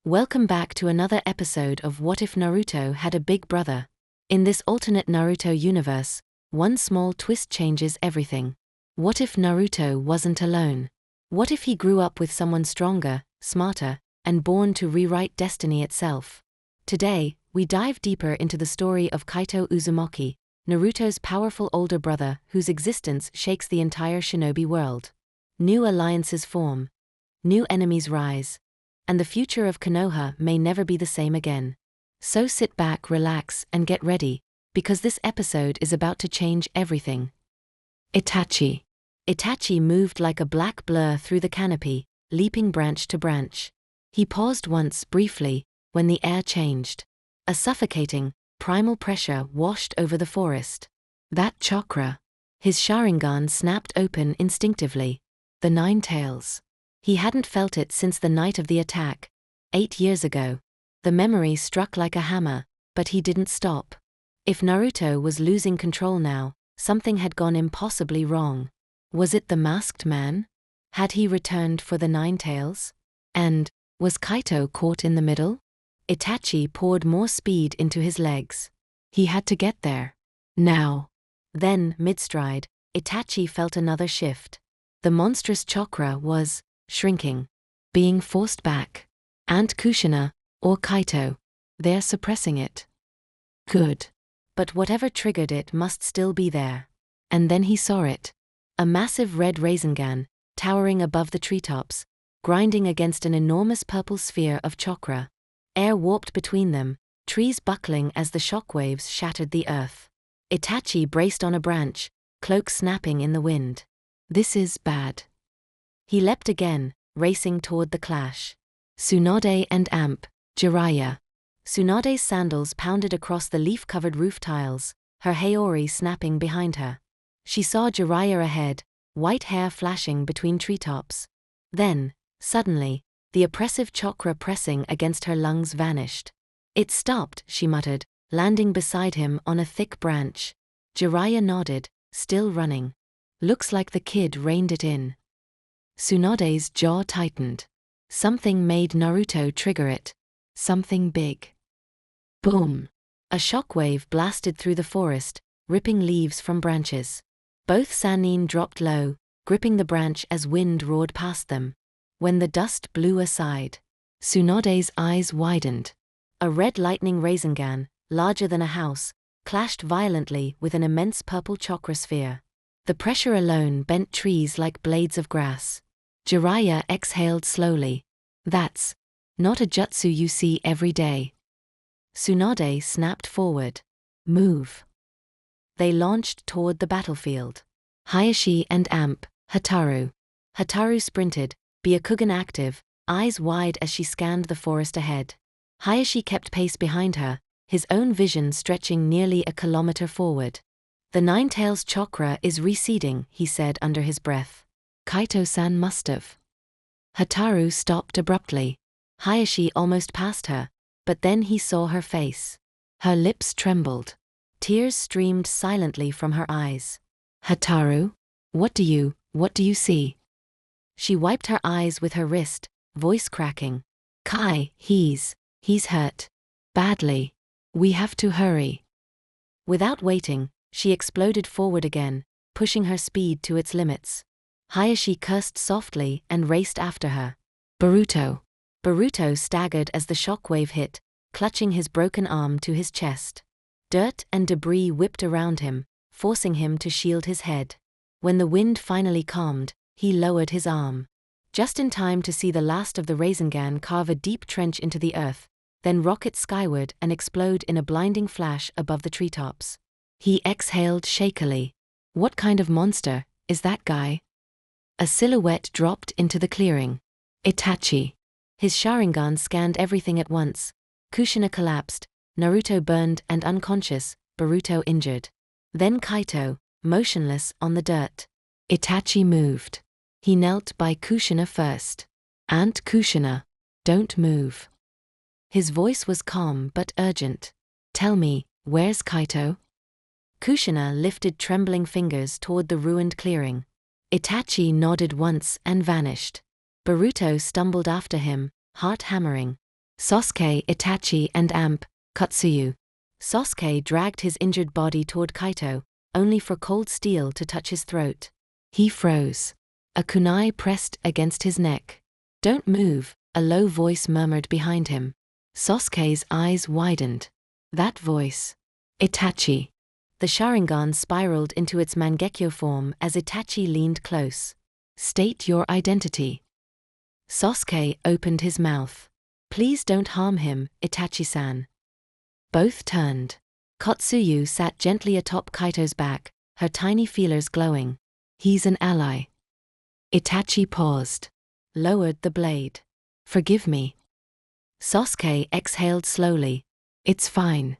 Welcome back to another episode of What If Naruto Had a Big Brother? In this alternate Naruto universe, one small twist changes everything. What if Naruto wasn't alone? What if he grew up with someone stronger, smarter, and born to rewrite destiny itself? Today, we dive deeper into the story of Kaito Uzumaki, Naruto's powerful older brother whose existence shakes the entire Shinobi world. New alliances form, new enemies rise, and the future of Konoha may never be the same again. So sit back, relax, and get ready, because this episode is about to change everything. Itachi. Itachi moved like a black blur through the canopy, leaping branch to branch. He paused once, briefly, when the air changed. A suffocating, primal pressure washed over the forest. That chakra. His Sharingan snapped open instinctively. The nine tails. He hadn't felt it since the night of the attack, 8 years ago. The memory struck like a hammer, but he didn't stop. If Naruto was losing control now, something had gone impossibly wrong. Was it the masked man? Had he returned for the nine tails? And was Kaito caught in the middle? Itachi poured more speed into his legs. He had to get there. Now. Then, mid-stride, Itachi felt another shift. The monstrous chakra was shrinking, being forced back. And Kushina, or Kaito, they're suppressing it. Good. But whatever triggered it must still be there. And then he saw it. A massive red Rasengan, towering above the treetops, grinding against an enormous purple sphere of chakra. Air warped between them, trees buckling as the shockwaves shattered the earth. Itachi braced on a branch, cloak snapping in the wind. This is bad. He leapt again, racing toward the clash. Tsunade and Amp, Jiraiya. Tsunade's sandals pounded across the leaf-covered roof tiles, her haori snapping behind her. She saw Jiraiya ahead, white hair flashing between treetops. Then, suddenly, the oppressive chakra pressing against her lungs vanished. It stopped, she muttered, landing beside him on a thick branch. Jiraiya nodded, still running. Looks like the kid reined it in. Tsunade's jaw tightened. Something made Naruto trigger it. Something big. Boom! A shockwave blasted through the forest, ripping leaves from branches. Both Sannin dropped low, gripping the branch as wind roared past them. When the dust blew aside, Tsunade's eyes widened. A red lightning Rasengan, larger than a house, clashed violently with an immense purple chakra sphere. The pressure alone bent trees like blades of grass. Jiraiya exhaled slowly. That's not a jutsu you see every day. Tsunade snapped forward. Move. They launched toward the battlefield. Hayashi and Amp, Hataru. Hataru sprinted, Byakugan active, eyes wide as she scanned the forest ahead. Hayashi kept pace behind her, his own vision stretching nearly a kilometer forward. The Nine Tails chakra is receding, he said under his breath. Kaito-san must've. Hataru stopped abruptly. Hayashi almost passed her, but then he saw her face. Her lips trembled. Tears streamed silently from her eyes. Hataru? What do you see? She wiped her eyes with her wrist, voice cracking. Kai, he's hurt. Badly. We have to hurry. Without waiting, she exploded forward again, pushing her speed to its limits. Hayashi cursed softly and raced after her. Boruto. Boruto staggered as the shockwave hit, clutching his broken arm to his chest. Dirt and debris whipped around him, forcing him to shield his head. When the wind finally calmed, he lowered his arm. Just in time to see the last of the Rasengan carve a deep trench into the earth, then rocket skyward and explode in a blinding flash above the treetops. He exhaled shakily. What kind of monster is that guy? A silhouette dropped into the clearing. Itachi. His Sharingan scanned everything at once. Kushina collapsed, Naruto burned and unconscious, Boruto injured. Then Kaito, motionless on the dirt. Itachi moved. He knelt by Kushina first. Aunt Kushina, don't move. His voice was calm but urgent. Tell me, where's Kaito? Kushina lifted trembling fingers toward the ruined clearing. Itachi nodded once and vanished. Boruto stumbled after him, heart hammering. Sasuke, Itachi, and Amp, Kotsuyu. Sasuke dragged his injured body toward Kaito, only for cold steel to touch his throat. He froze. A kunai pressed against his neck. "Don't move," a low voice murmured behind him. Sasuke's eyes widened. That voice. Itachi. The Sharingan spiraled into its Mangekyo form as Itachi leaned close. "State your identity." Sasuke opened his mouth. "Please don't harm him, Itachi-san." Both turned. Kotsuyu sat gently atop Kaito's back, her tiny feelers glowing. "He's an ally." Itachi paused. Lowered the blade. "Forgive me." Sasuke exhaled slowly. "It's fine."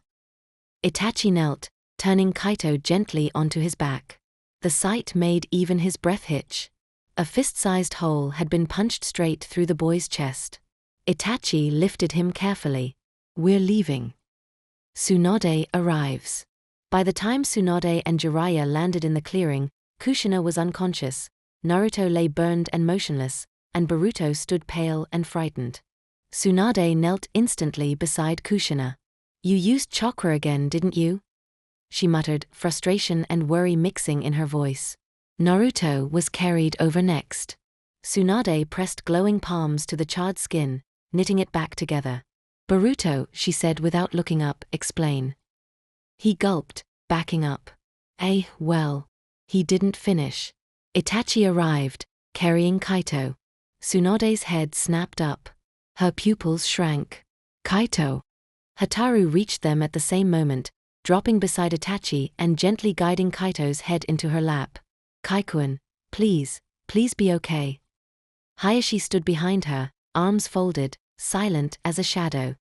Itachi knelt, turning Kaito gently onto his back. The sight made even his breath hitch. A fist-sized hole had been punched straight through the boy's chest. Itachi lifted him carefully. "We're leaving." Tsunade arrives. By the time Tsunade and Jiraiya landed in the clearing, Kushina was unconscious, Naruto lay burned and motionless, and Boruto stood pale and frightened. Tsunade knelt instantly beside Kushina. "You used chakra again, didn't you?" she muttered, frustration and worry mixing in her voice. Naruto was carried over next. Tsunade pressed glowing palms to the charred skin, knitting it back together. "Boruto," she said without looking up, "explain." He gulped, backing up. Well. He didn't finish. Itachi arrived, carrying Kaito. Tsunade's head snapped up. Her pupils shrank. "Kaito." Hataru reached them at the same moment, dropping beside Itachi and gently guiding Kaito's head into her lap. "Kaikuen, please be okay." Hayashi stood behind her, arms folded, silent as a shadow.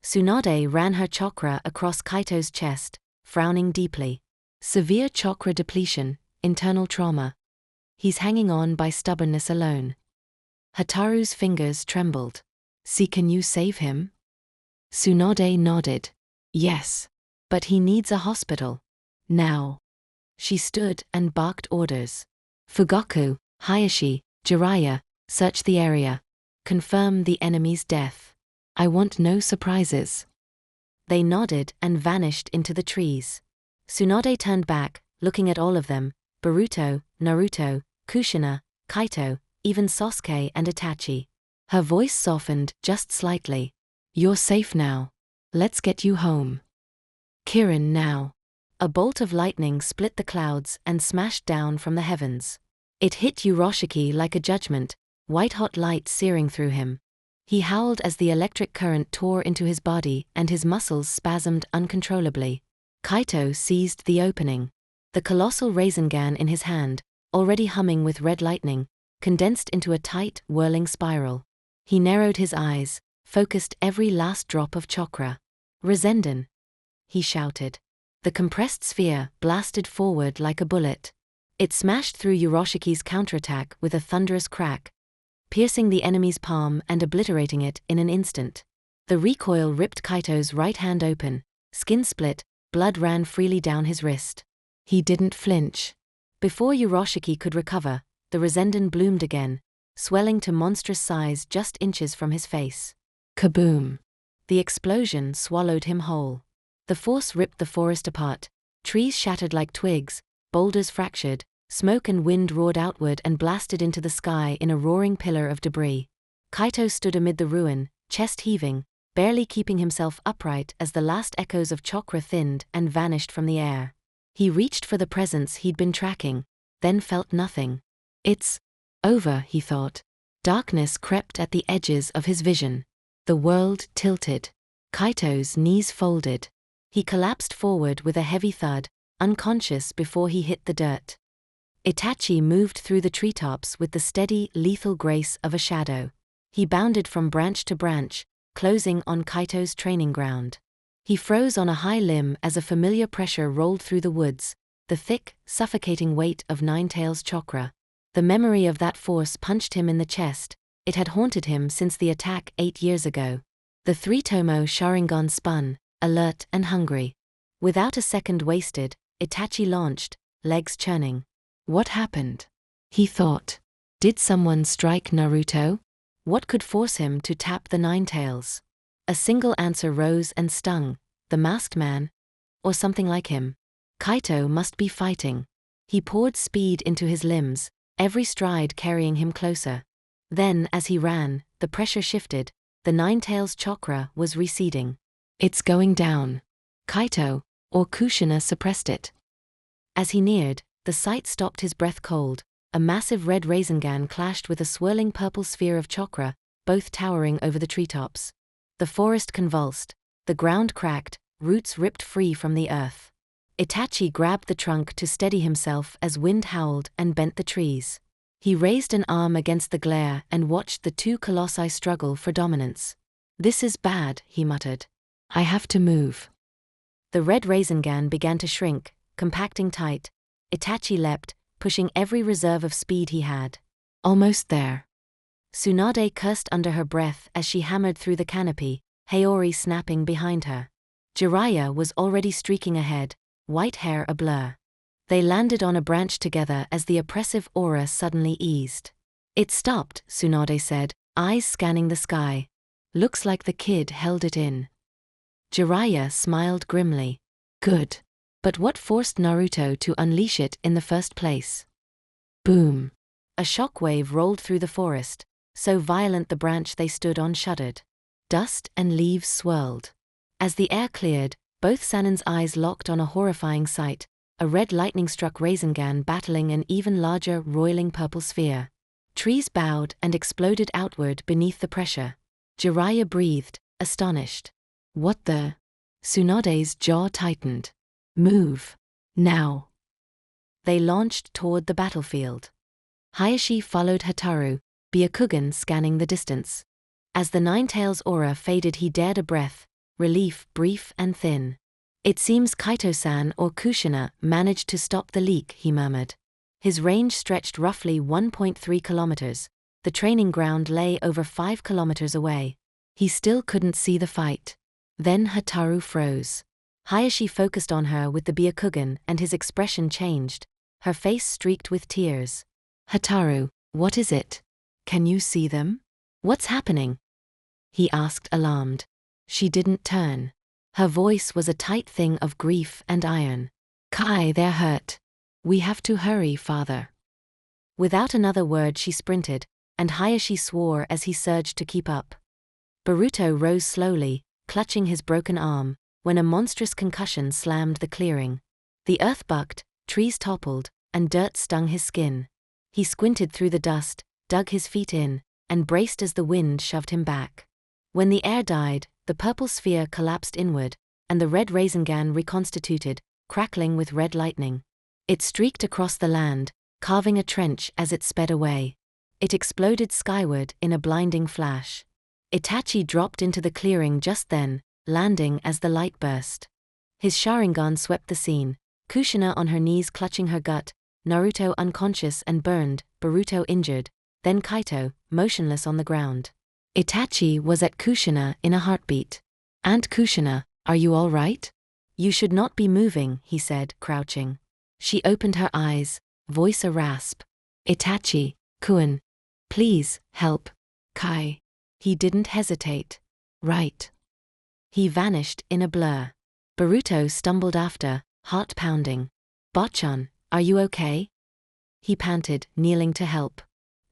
Tsunade ran her chakra across Kaito's chest, frowning deeply. "Severe chakra depletion, internal trauma. He's hanging on by stubbornness alone." Hataru's fingers trembled. "See, can you save him?" Tsunade nodded. "Yes. But he needs a hospital. Now." She stood and barked orders. "Fugaku, Hayashi, Jiraiya, search the area. Confirm the enemy's death. I want no surprises." They nodded and vanished into the trees. Tsunade turned back, looking at all of them, Boruto, Naruto, Kushina, Kaito, even Sasuke and Itachi. Her voice softened just slightly. "You're safe now. Let's get you home." "Kirin now." A bolt of lightning split the clouds and smashed down from the heavens. It hit Yuroshiki like a judgment, white-hot light searing through him. He howled as the electric current tore into his body and his muscles spasmed uncontrollably. Kaito seized the opening. The colossal Rasengan in his hand, already humming with red lightning, condensed into a tight, whirling spiral. He narrowed his eyes, focused every last drop of chakra. "Resenden!" he shouted. The compressed sphere blasted forward like a bullet. It smashed through Yuroshiki's counterattack with a thunderous crack, piercing the enemy's palm and obliterating it in an instant. The recoil ripped Kaito's right hand open, skin split, blood ran freely down his wrist. He didn't flinch. Before Yuroshiki could recover, the Resenden bloomed again, swelling to monstrous size just inches from his face. Kaboom! The explosion swallowed him whole. The force ripped the forest apart. Trees shattered like twigs, boulders fractured, smoke and wind roared outward and blasted into the sky in a roaring pillar of debris. Kaito stood amid the ruin, chest heaving, barely keeping himself upright as the last echoes of chakra thinned and vanished from the air. He reached for the presence he'd been tracking, then felt nothing. "It's over," he thought. Darkness crept at the edges of his vision. The world tilted. Kaito's knees folded. He collapsed forward with a heavy thud, unconscious before he hit the dirt. Itachi moved through the treetops with the steady, lethal grace of a shadow. He bounded from branch to branch, closing on Kaito's training ground. He froze on a high limb as a familiar pressure rolled through the woods, the thick, suffocating weight of Ninetail's chakra. The memory of that force punched him in the chest. It had haunted him since the attack 8 years ago. The three-tomo Sharingan spun, alert and hungry. Without a second wasted, Itachi launched, legs churning. What happened? He thought. Did someone strike Naruto? What could force him to tap the Ninetails? A single answer rose and stung. The masked man? Or something like him. Kaito must be fighting. He poured speed into his limbs, every stride carrying him closer. Then, as he ran, the pressure shifted, the Nine-Tails chakra was receding. It's going down. Kaito, or Kushina, suppressed it. As he neared, the sight stopped his breath cold. A massive red Rasengan clashed with a swirling purple sphere of chakra, both towering over the treetops. The forest convulsed, the ground cracked, roots ripped free from the earth. Itachi grabbed the trunk to steady himself as wind howled and bent the trees. He raised an arm against the glare and watched the two colossi struggle for dominance. "This is bad," he muttered. "I have to move." The red Rasengan began to shrink, compacting tight. Itachi leapt, pushing every reserve of speed he had. Almost there. Tsunade cursed under her breath as she hammered through the canopy, Haori snapping behind her. Jiraiya was already streaking ahead, white hair a blur. They landed on a branch together as the oppressive aura suddenly eased. "It stopped," Tsunade said, eyes scanning the sky. "Looks like the kid held it in." Jiraiya smiled grimly. "Good. But what forced Naruto to unleash it in the first place?" Boom. A shockwave rolled through the forest, so violent the branch they stood on shuddered. Dust and leaves swirled. As the air cleared, both Sannin's eyes locked on a horrifying sight, a red lightning-struck Rasengan battling an even larger roiling purple sphere. Trees bowed and exploded outward beneath the pressure. Jiraiya breathed, astonished. "What the?" Tsunade's jaw tightened. "Move. Now." They launched toward the battlefield. Hayashi followed Hataru, Byakugan scanning the distance. As the Nine-Tails aura faded, he dared a breath, relief brief and thin. "It seems Kaito-san or Kushina managed to stop the leak," he murmured. His range stretched roughly 1.3 kilometers. The training ground lay over 5 kilometers away. He still couldn't see the fight. Then Hataru froze. Hayashi focused on her with the Byakugan and his expression changed. Her face streaked with tears. "Hataru, what is it? Can you see them? What's happening?" he asked, alarmed. She didn't turn. Her voice was a tight thing of grief and iron. "Kai, they're hurt. We have to hurry, father." Without another word she sprinted, and Hayashi swore as he surged to keep up. Boruto rose slowly, clutching his broken arm, when a monstrous concussion slammed the clearing. The earth bucked, trees toppled, and dirt stung his skin. He squinted through the dust, dug his feet in, and braced as the wind shoved him back. When the air died, the purple sphere collapsed inward, and the red Rasengan reconstituted, crackling with red lightning. It streaked across the land, carving a trench as it sped away. It exploded skyward in a blinding flash. Itachi dropped into the clearing just then, landing as the light burst. His Sharingan swept the scene, Kushina on her knees clutching her gut, Naruto unconscious and burned, Boruto injured, then Kaito, motionless on the ground. Itachi was at Kushina in a heartbeat. "Aunt Kushina, are you all right?" "You should not be moving," he said, crouching. She opened her eyes, voice a rasp. "Itachi, Kun. Please, help. Kai." He didn't hesitate. "Right." He vanished in a blur. Boruto stumbled after, heart pounding. "Bachan, are you okay?" he panted, kneeling to help.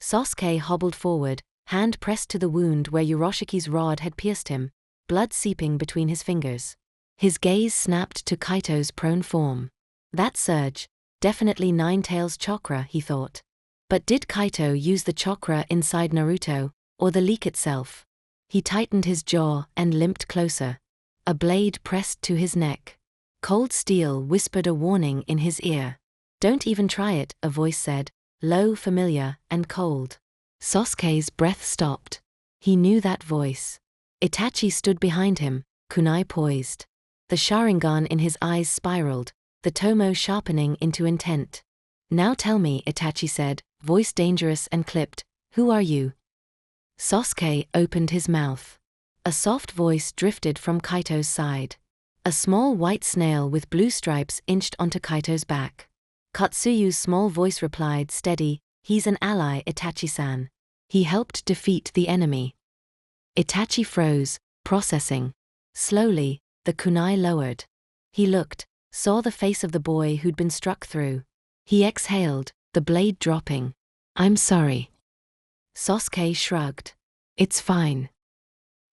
Sasuke hobbled forward, hand pressed to the wound where Uroshiki's rod had pierced him, blood seeping between his fingers. His gaze snapped to Kaito's prone form. That surge, definitely Nine-Tails chakra, he thought. But did Kaito use the chakra inside Naruto, or the leak itself? He tightened his jaw and limped closer. A blade pressed to his neck. Cold steel whispered a warning in his ear. "Don't even try it," a voice said, low, familiar, and cold. Sasuke's breath stopped. He knew that voice. Itachi stood behind him, kunai poised. The Sharingan in his eyes spiraled, the tomo sharpening into intent. "Now tell me," Itachi said, voice dangerous and clipped, "who are you?" Sasuke opened his mouth. A soft voice drifted from Kaito's side. A small white snail with blue stripes inched onto Kaito's back. Katsuyu's small voice replied, steady, "He's an ally, Itachi-san. He helped defeat the enemy." Itachi froze, Processing. Slowly, the kunai lowered. He looked, saw the face of the boy who'd been struck through. He exhaled, the blade dropping. I'm sorry. Sasuke shrugged. It's fine.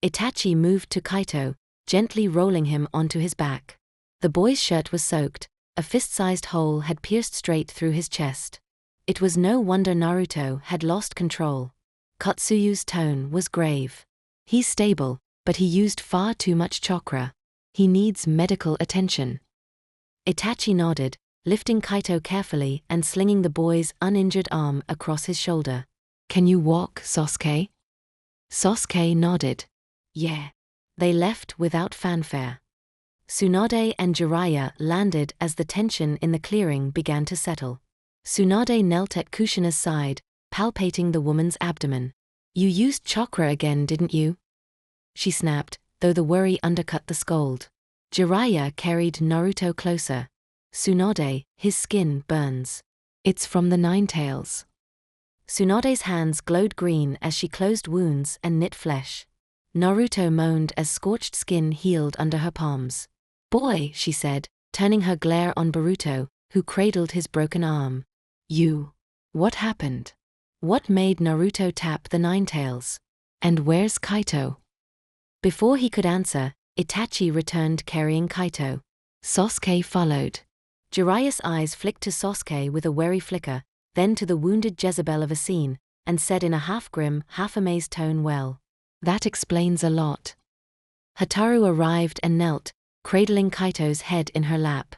Itachi moved to Kaito, gently rolling him onto his back. The boy's shirt was soaked, a fist-sized hole had pierced straight through his chest. It was no wonder Naruto had lost control. Kotsuyu's tone was grave. He's stable, but he used far too much chakra. He needs medical attention. Itachi nodded, lifting Kaito carefully and slinging the boy's uninjured arm across his shoulder. Can you walk, Sasuke? Sasuke nodded. Yeah. They left without fanfare. Tsunade and Jiraiya landed as the tension in the clearing began to settle. Tsunade knelt at Kushina's side, palpating the woman's abdomen. You used chakra again, didn't you? She snapped, though the worry undercut the scold. Jiraiya carried Naruto closer. Tsunade, his skin burns. It's from the Nine Tails. Tsunade's hands glowed green as she closed wounds and knit flesh. Naruto moaned as scorched skin healed under her palms. Boy, she said, turning her glare on Boruto, who cradled his broken arm. You. What happened? What made Naruto tap the Nine Tails? And where's Kaito? Before he could answer, Itachi returned carrying Kaito. Sasuke followed. Jiraiya's eyes flicked to Sasuke with a wary flicker, then to the wounded Jezebel of a scene, and said in a half-grim, half-amazed tone, well, that explains a lot. Hataru arrived and knelt, cradling Kaito's head in her lap.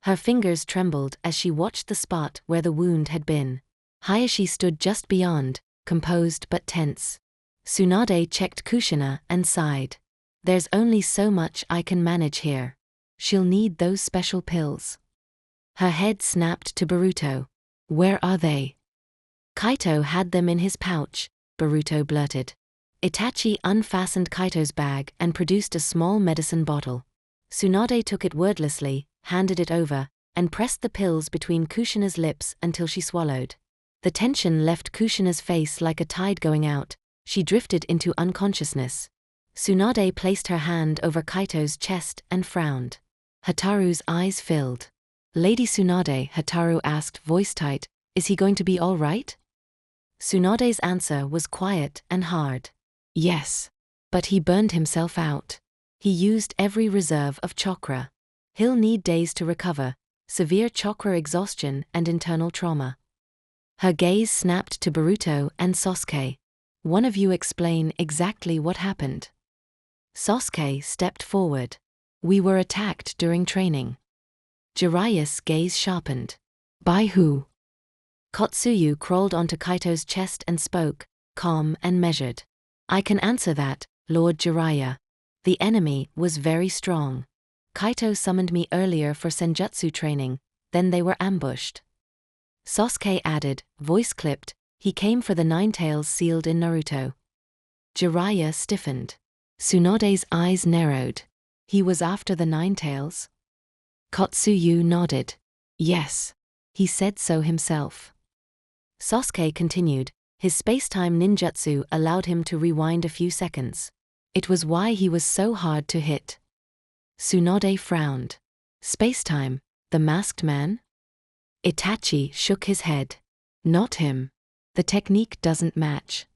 Her fingers trembled as she watched the spot where the wound had been. Hayashi stood just beyond, composed but tense. Tsunade checked Kushina and sighed. There's only so much I can manage here. She'll need those special pills. Her head snapped to Boruto. Where are they? Kaito had them in his pouch, Boruto blurted. Itachi unfastened Kaito's bag and produced a small medicine bottle. Tsunade took it wordlessly, handed it over, and pressed the pills between Kushina's lips until she swallowed. The tension left Kushina's face like a tide going out. She drifted into unconsciousness. Tsunade placed her hand over Kaito's chest and frowned. Hataru's eyes filled. Lady Tsunade, Hataru asked, voice tight, is he going to be all right? Tsunade's answer was quiet and hard. Yes. But he burned himself out. He used every reserve of chakra. He'll need days to recover, severe chakra exhaustion and internal trauma. Her gaze snapped to Boruto and Sasuke. One of you explain exactly what happened. Sasuke stepped forward. We were attacked during training. Jiraiya's gaze sharpened. By who? Kotsuyu crawled onto Kaito's chest and spoke, calm and measured. I can answer that, Lord Jiraiya. The enemy was very strong. Kaito summoned me earlier for senjutsu training, then they were ambushed. Sasuke added, voice clipped, he came for the Nine Tails sealed in Naruto. Jiraiya stiffened. Tsunade's eyes narrowed. He was after the Nine Tails? Kotsuyu nodded. Yes. He said so himself. Sasuke continued, his space-time ninjutsu allowed him to rewind a few seconds. It was why he was so hard to hit. Tsunade frowned. Space-time, the masked man? Itachi shook his head. Not him. The technique doesn't match.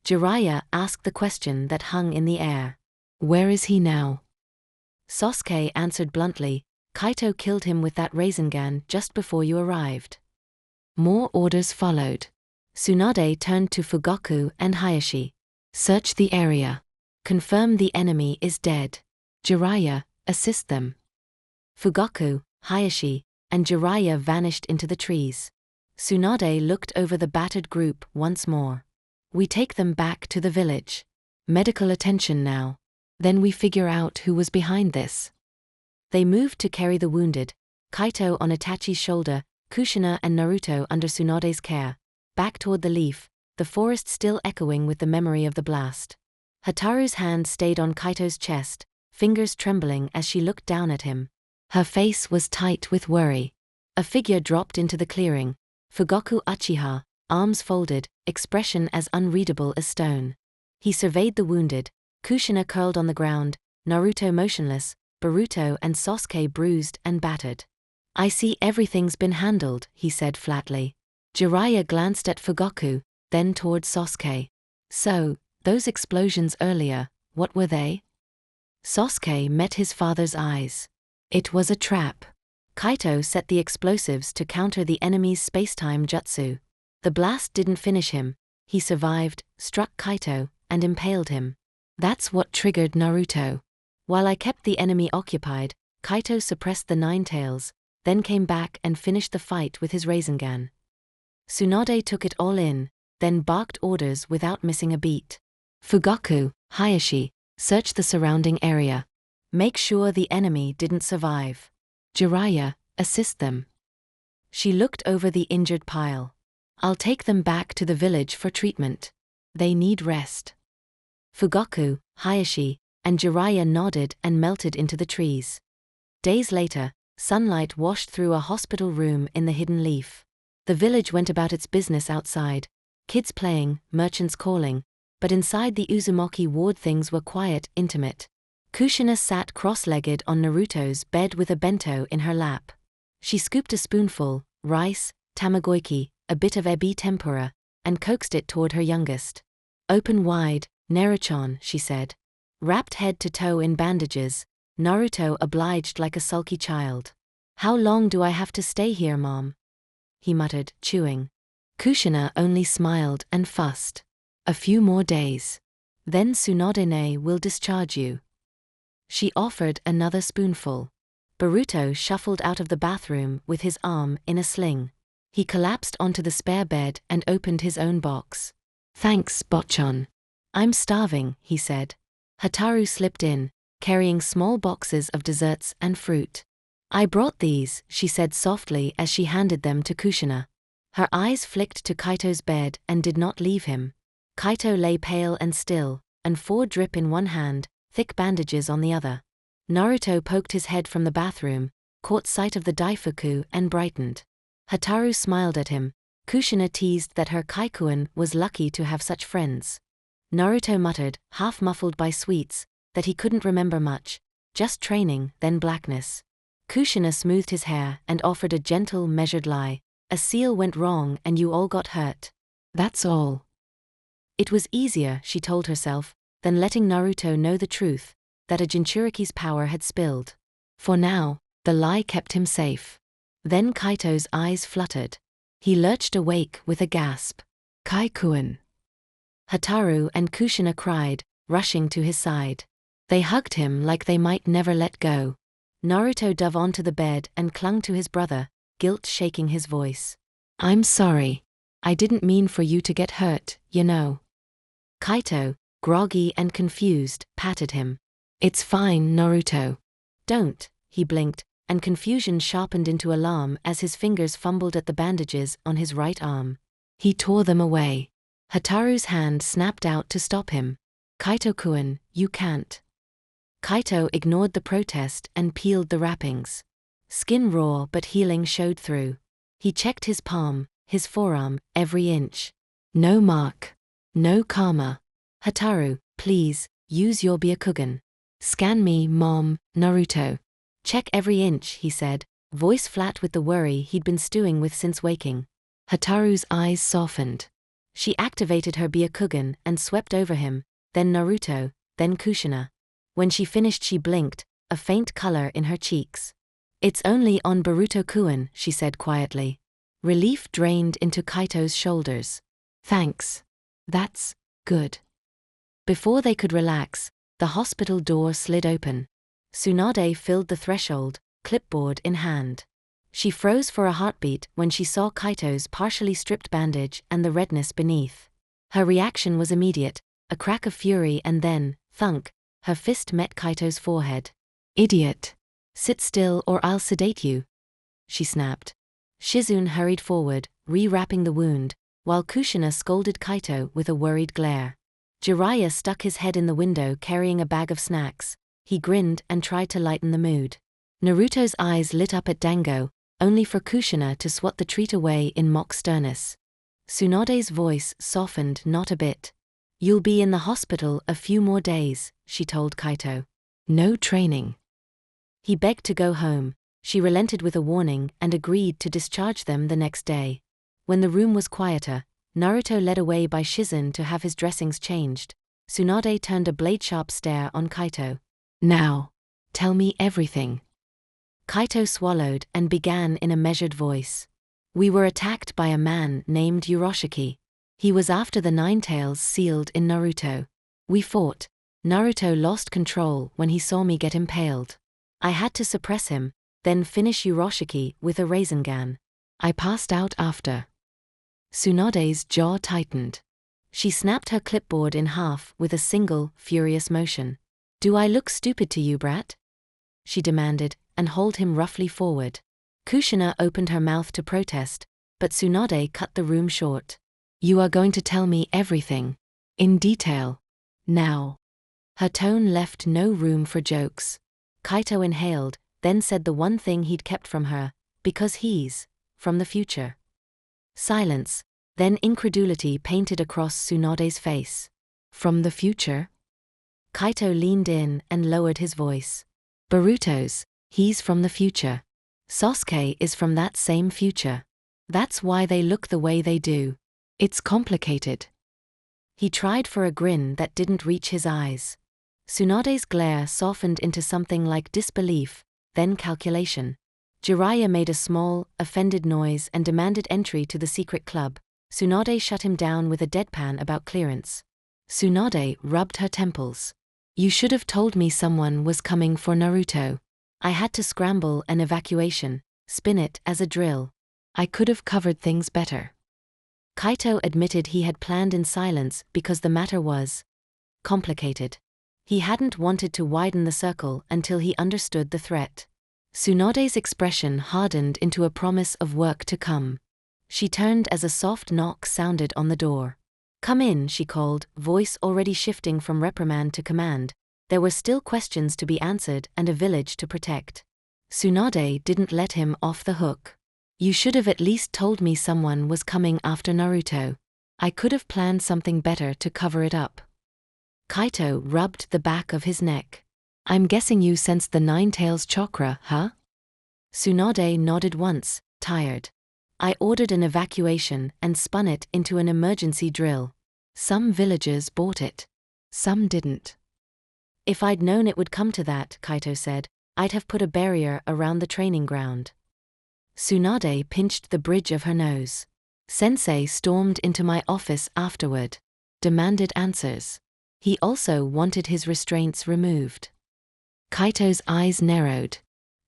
Jiraiya asked the question that hung in the air. Where is he now? Sasuke answered bluntly, Kaito killed him with that Rasengan just before you arrived. More orders followed. Tsunade turned to Fugoku and Hayashi. Search the area. Confirm the enemy is dead. Jiraiya, assist them. Fugoku, Hayashi, and Jiraiya vanished into the trees. Tsunade looked over the battered group once more. We take them back to the village. Medical attention now. Then we figure out who was behind this. They moved to carry the wounded, Kaito on Itachi's shoulder, Kushina and Naruto under Tsunade's care, back toward the leaf, the forest still echoing with the memory of the blast. Hataru's hand stayed on Kaito's chest, fingers trembling as she looked down at him. Her face was tight with worry. A figure dropped into the clearing, Fugoku Uchiha, arms folded, expression as unreadable as stone. He surveyed the wounded, Kushina curled on the ground, Naruto motionless, Boruto and Sasuke bruised and battered. I see everything's been handled, he said flatly. Jiraiya glanced at Fugoku, then toward Sasuke. So, those explosions earlier, what were they? Sasuke met his father's eyes. It was a trap. Kaito set the explosives to counter the enemy's spacetime jutsu. The blast didn't finish him. He survived, struck Kaito, and impaled him. That's what triggered Naruto. While I kept the enemy occupied, Kaito suppressed the Nine Tails, then came back and finished the fight with his Rasengan. Tsunade took it all in, then barked orders without missing a beat. Fugoku, Hayashi, search the surrounding area. Make sure the enemy didn't survive. Jiraiya, assist them. She looked over the injured pile. I'll take them back to the village for treatment. They need rest. Fugoku, Hayashi, and Jiraiya nodded and melted into the trees. Days later, sunlight washed through a hospital room in the Hidden Leaf. The village went about its business outside. Kids playing, merchants calling, but inside the Uzumaki ward things were quiet, intimate. Kushina sat cross-legged on Naruto's bed with a bento in her lap. She scooped a spoonful, rice, tamagoyaki, a bit of ebi tempura, and coaxed it toward her youngest. Open wide, Naruto, she said. Wrapped head to toe in bandages, Naruto obliged like a sulky child. How long do I have to stay here, Mom? He muttered, chewing. Kushina only smiled and fussed. A few more days. Then Tsunade will discharge you. She offered another spoonful. Boruto shuffled out of the bathroom with his arm in a sling. He collapsed onto the spare bed and opened his own box. Thanks, Botchan. I'm starving, he said. Hataru slipped in, carrying small boxes of desserts and fruit. I brought these, she said softly as she handed them to Kushina. Her eyes flicked to Kaito's bed and did not leave him. Kaito lay pale and still, and 4 drip in one hand, thick bandages on the other. Naruto poked his head from the bathroom, caught sight of the daifuku and brightened. Hataru smiled at him. Kushina teased that her Kaikuin was lucky to have such friends. Naruto muttered, half muffled by sweets, that he couldn't remember much, just training, then blackness. Kushina smoothed his hair and offered a gentle, measured lie. A seal went wrong and you all got hurt. That's all. It was easier, she told herself, than letting Naruto know the truth, that a Jinchuriki's power had spilled. For now, the lie kept him safe. Then Kaito's eyes fluttered. He lurched awake with a gasp. Kaikuin. Hataru and Kushina cried, rushing to his side. They hugged him like they might never let go. Naruto dove onto the bed and clung to his brother, guilt shaking his voice. I'm sorry. I didn't mean for you to get hurt, you know. Kaito, groggy and confused, patted him. It's fine, Naruto. Don't, he blinked, and confusion sharpened into alarm as his fingers fumbled at the bandages on his right arm. He tore them away. Hataru's hand snapped out to stop him. Kaito-kun, you can't. Kaito ignored the protest and peeled the wrappings. Skin raw but healing showed through. He checked his palm, his forearm, every inch. No mark. No karma. Hataru, please, use your Byakugan. Scan me, Mom, Naruto. Check every inch, he said, voice flat with the worry he'd been stewing with since waking. Hataru's eyes softened. She activated her Byakugan and swept over him, then Naruto, then Kushina. When she finished she blinked, a faint color in her cheeks. It's only on Boruto-kun, she said quietly. Relief drained into Kaito's shoulders. Thanks. That's good. Before they could relax, the hospital door slid open. Tsunade filled the threshold, clipboard in hand. She froze for a heartbeat when she saw Kaito's partially stripped bandage and the redness beneath. Her reaction was immediate, a crack of fury and then, thunk, her fist met Kaito's forehead. Idiot. Sit still or I'll sedate you, she snapped. Shizune hurried forward, rewrapping the wound, while Kushina scolded Kaito with a worried glare. Jiraiya stuck his head in the window carrying a bag of snacks. He grinned and tried to lighten the mood. Naruto's eyes lit up at Dango, only for Kushina to swat the treat away in mock sternness. Tsunade's voice softened not a bit. You'll be in the hospital a few more days, she told Kaito. No training. He begged to go home. She relented with a warning and agreed to discharge them the next day. When the room was quieter, Naruto led away by Shizen to have his dressings changed. Tsunade turned a blade-sharp stare on Kaito. Now, tell me everything. Kaito swallowed and began in a measured voice. We were attacked by a man named Urashiki. He was after the Nine Tails sealed in Naruto. We fought. Naruto lost control when he saw me get impaled. I had to suppress him, then finish Urashiki with a Rasengan. I passed out after. Tsunade's jaw tightened. She snapped her clipboard in half with a single, furious motion. Do I look stupid to you, brat? She demanded, and hauled him roughly forward. Kushina opened her mouth to protest, but Tsunade cut the room short. You are going to tell me everything. In detail. Now. Her tone left no room for jokes. Kaito inhaled, then said the one thing he'd kept from her, because he's from the future. Silence, then incredulity painted across Tsunade's face. From the future? Kaito leaned in and lowered his voice. Boruto's, he's from the future. Sasuke is from that same future. That's why they look the way they do. It's complicated. He tried for a grin that didn't reach his eyes. Tsunade's glare softened into something like disbelief, then calculation. Jiraiya made a small, offended noise and demanded entry to the secret club. Tsunade shut him down with a deadpan about clearance. Tsunade rubbed her temples. You should have told me someone was coming for Naruto. I had to scramble an evacuation, spin it as a drill. I could have covered things better. Kaito admitted he had planned in silence because the matter was complicated. He hadn't wanted to widen the circle until he understood the threat. Tsunade's expression hardened into a promise of work to come. She turned as a soft knock sounded on the door. Come in, she called, voice already shifting from reprimand to command. There were still questions to be answered and a village to protect. Tsunade didn't let him off the hook. You should have at least told me someone was coming after Naruto. I could have planned something better to cover it up. Kaito rubbed the back of his neck. I'm guessing you sensed the Nine Tails chakra, huh? Tsunade nodded once, tired. I ordered an evacuation and spun it into an emergency drill. Some villagers bought it. Some didn't. If I'd known it would come to that, Kaito said, I'd have put a barrier around the training ground. Tsunade pinched the bridge of her nose. Sensei stormed into my office afterward. Demanded answers. He also wanted his restraints removed. Kaito's eyes narrowed.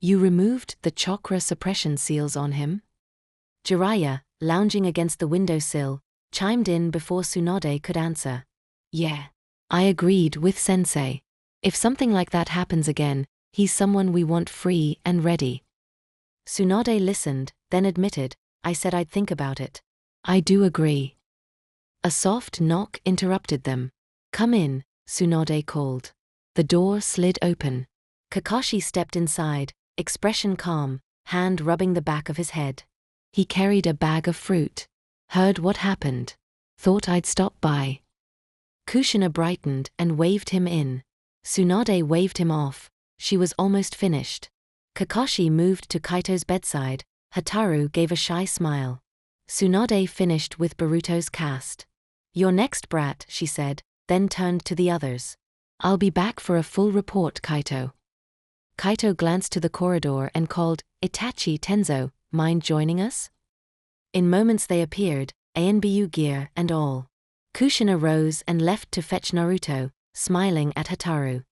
You removed the chakra suppression seals on him? Jiraiya, lounging against the windowsill, chimed in before Tsunade could answer. Yeah. I agreed with Sensei. If something like that happens again, he's someone we want free and ready. Tsunade listened, then admitted, I said I'd think about it. I do agree. A soft knock interrupted them. Come in, Tsunade called. The door slid open. Kakashi stepped inside, expression calm, hand rubbing the back of his head. He carried a bag of fruit. Heard what happened. Thought I'd stop by. Kushina brightened and waved him in. Tsunade waved him off. She was almost finished. Kakashi moved to Kaito's bedside. Hataru gave a shy smile. Tsunade finished with Boruto's cast. You're next, brat, she said, then turned to the others. I'll be back for a full report, Kaito. Kaito glanced to the corridor and called, Itachi Tenzo, mind joining us? In moments they appeared, ANBU gear and all. Kushina rose and left to fetch Naruto, smiling at Hataru.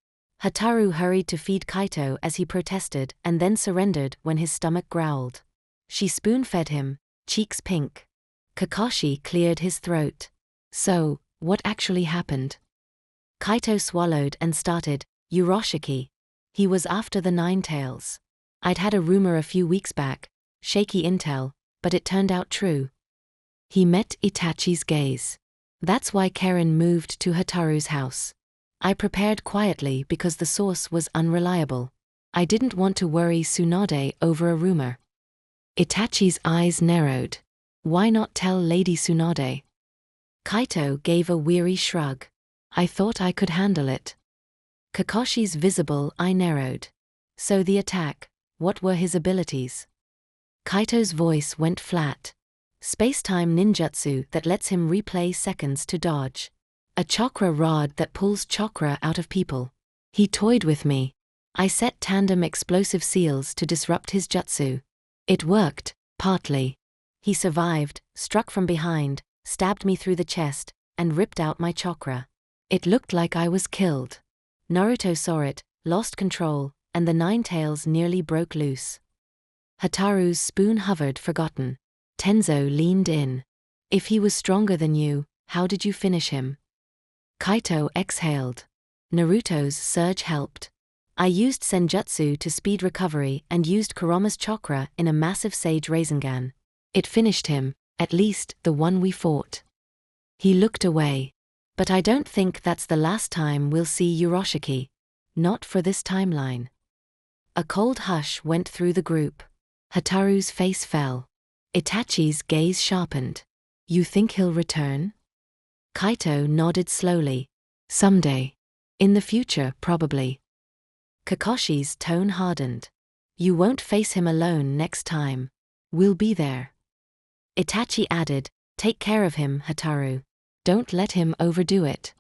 Hataru hurried to feed Kaito as he protested and then surrendered when his stomach growled. She spoon-fed him, cheeks pink. Kakashi cleared his throat. So, what actually happened? Kaito swallowed and started, Urashiki. He was after the Nine Tails. I'd had a rumor a few weeks back, shaky intel, but it turned out true. He met Itachi's gaze. That's why Karen moved to Hataru's house. I prepared quietly because the source was unreliable. I didn't want to worry Tsunade over a rumor. Itachi's eyes narrowed. Why not tell Lady Tsunade? Kaito gave a weary shrug. I thought I could handle it. Kakashi's visible eye narrowed. So the attack, what were his abilities? Kaito's voice went flat. Space-time ninjutsu that lets him replay seconds to dodge. A chakra rod that pulls chakra out of people. He toyed with me. I set tandem explosive seals to disrupt his jutsu. It worked, partly. He survived, struck from behind, stabbed me through the chest, and ripped out my chakra. It looked like I was killed. Naruto saw it, lost control, and the nine tails nearly broke loose. Hataru's spoon hovered forgotten. Tenzo leaned in. If he was stronger than you, how did you finish him? Kaito exhaled. Naruto's surge helped. I used senjutsu to speed recovery and used Kurama's chakra in a massive Sage Rasengan. It finished him, at least the one we fought. He looked away. But I don't think that's the last time we'll see Urashiki. Not for this timeline. A cold hush went through the group. Hataru's face fell. Itachi's gaze sharpened. You think he'll return? Kaito nodded slowly. Someday. In the future, probably. Kakashi's tone hardened. You won't face him alone next time. We'll be there. Itachi added, take care of him, Hataru. Don't let him overdo it.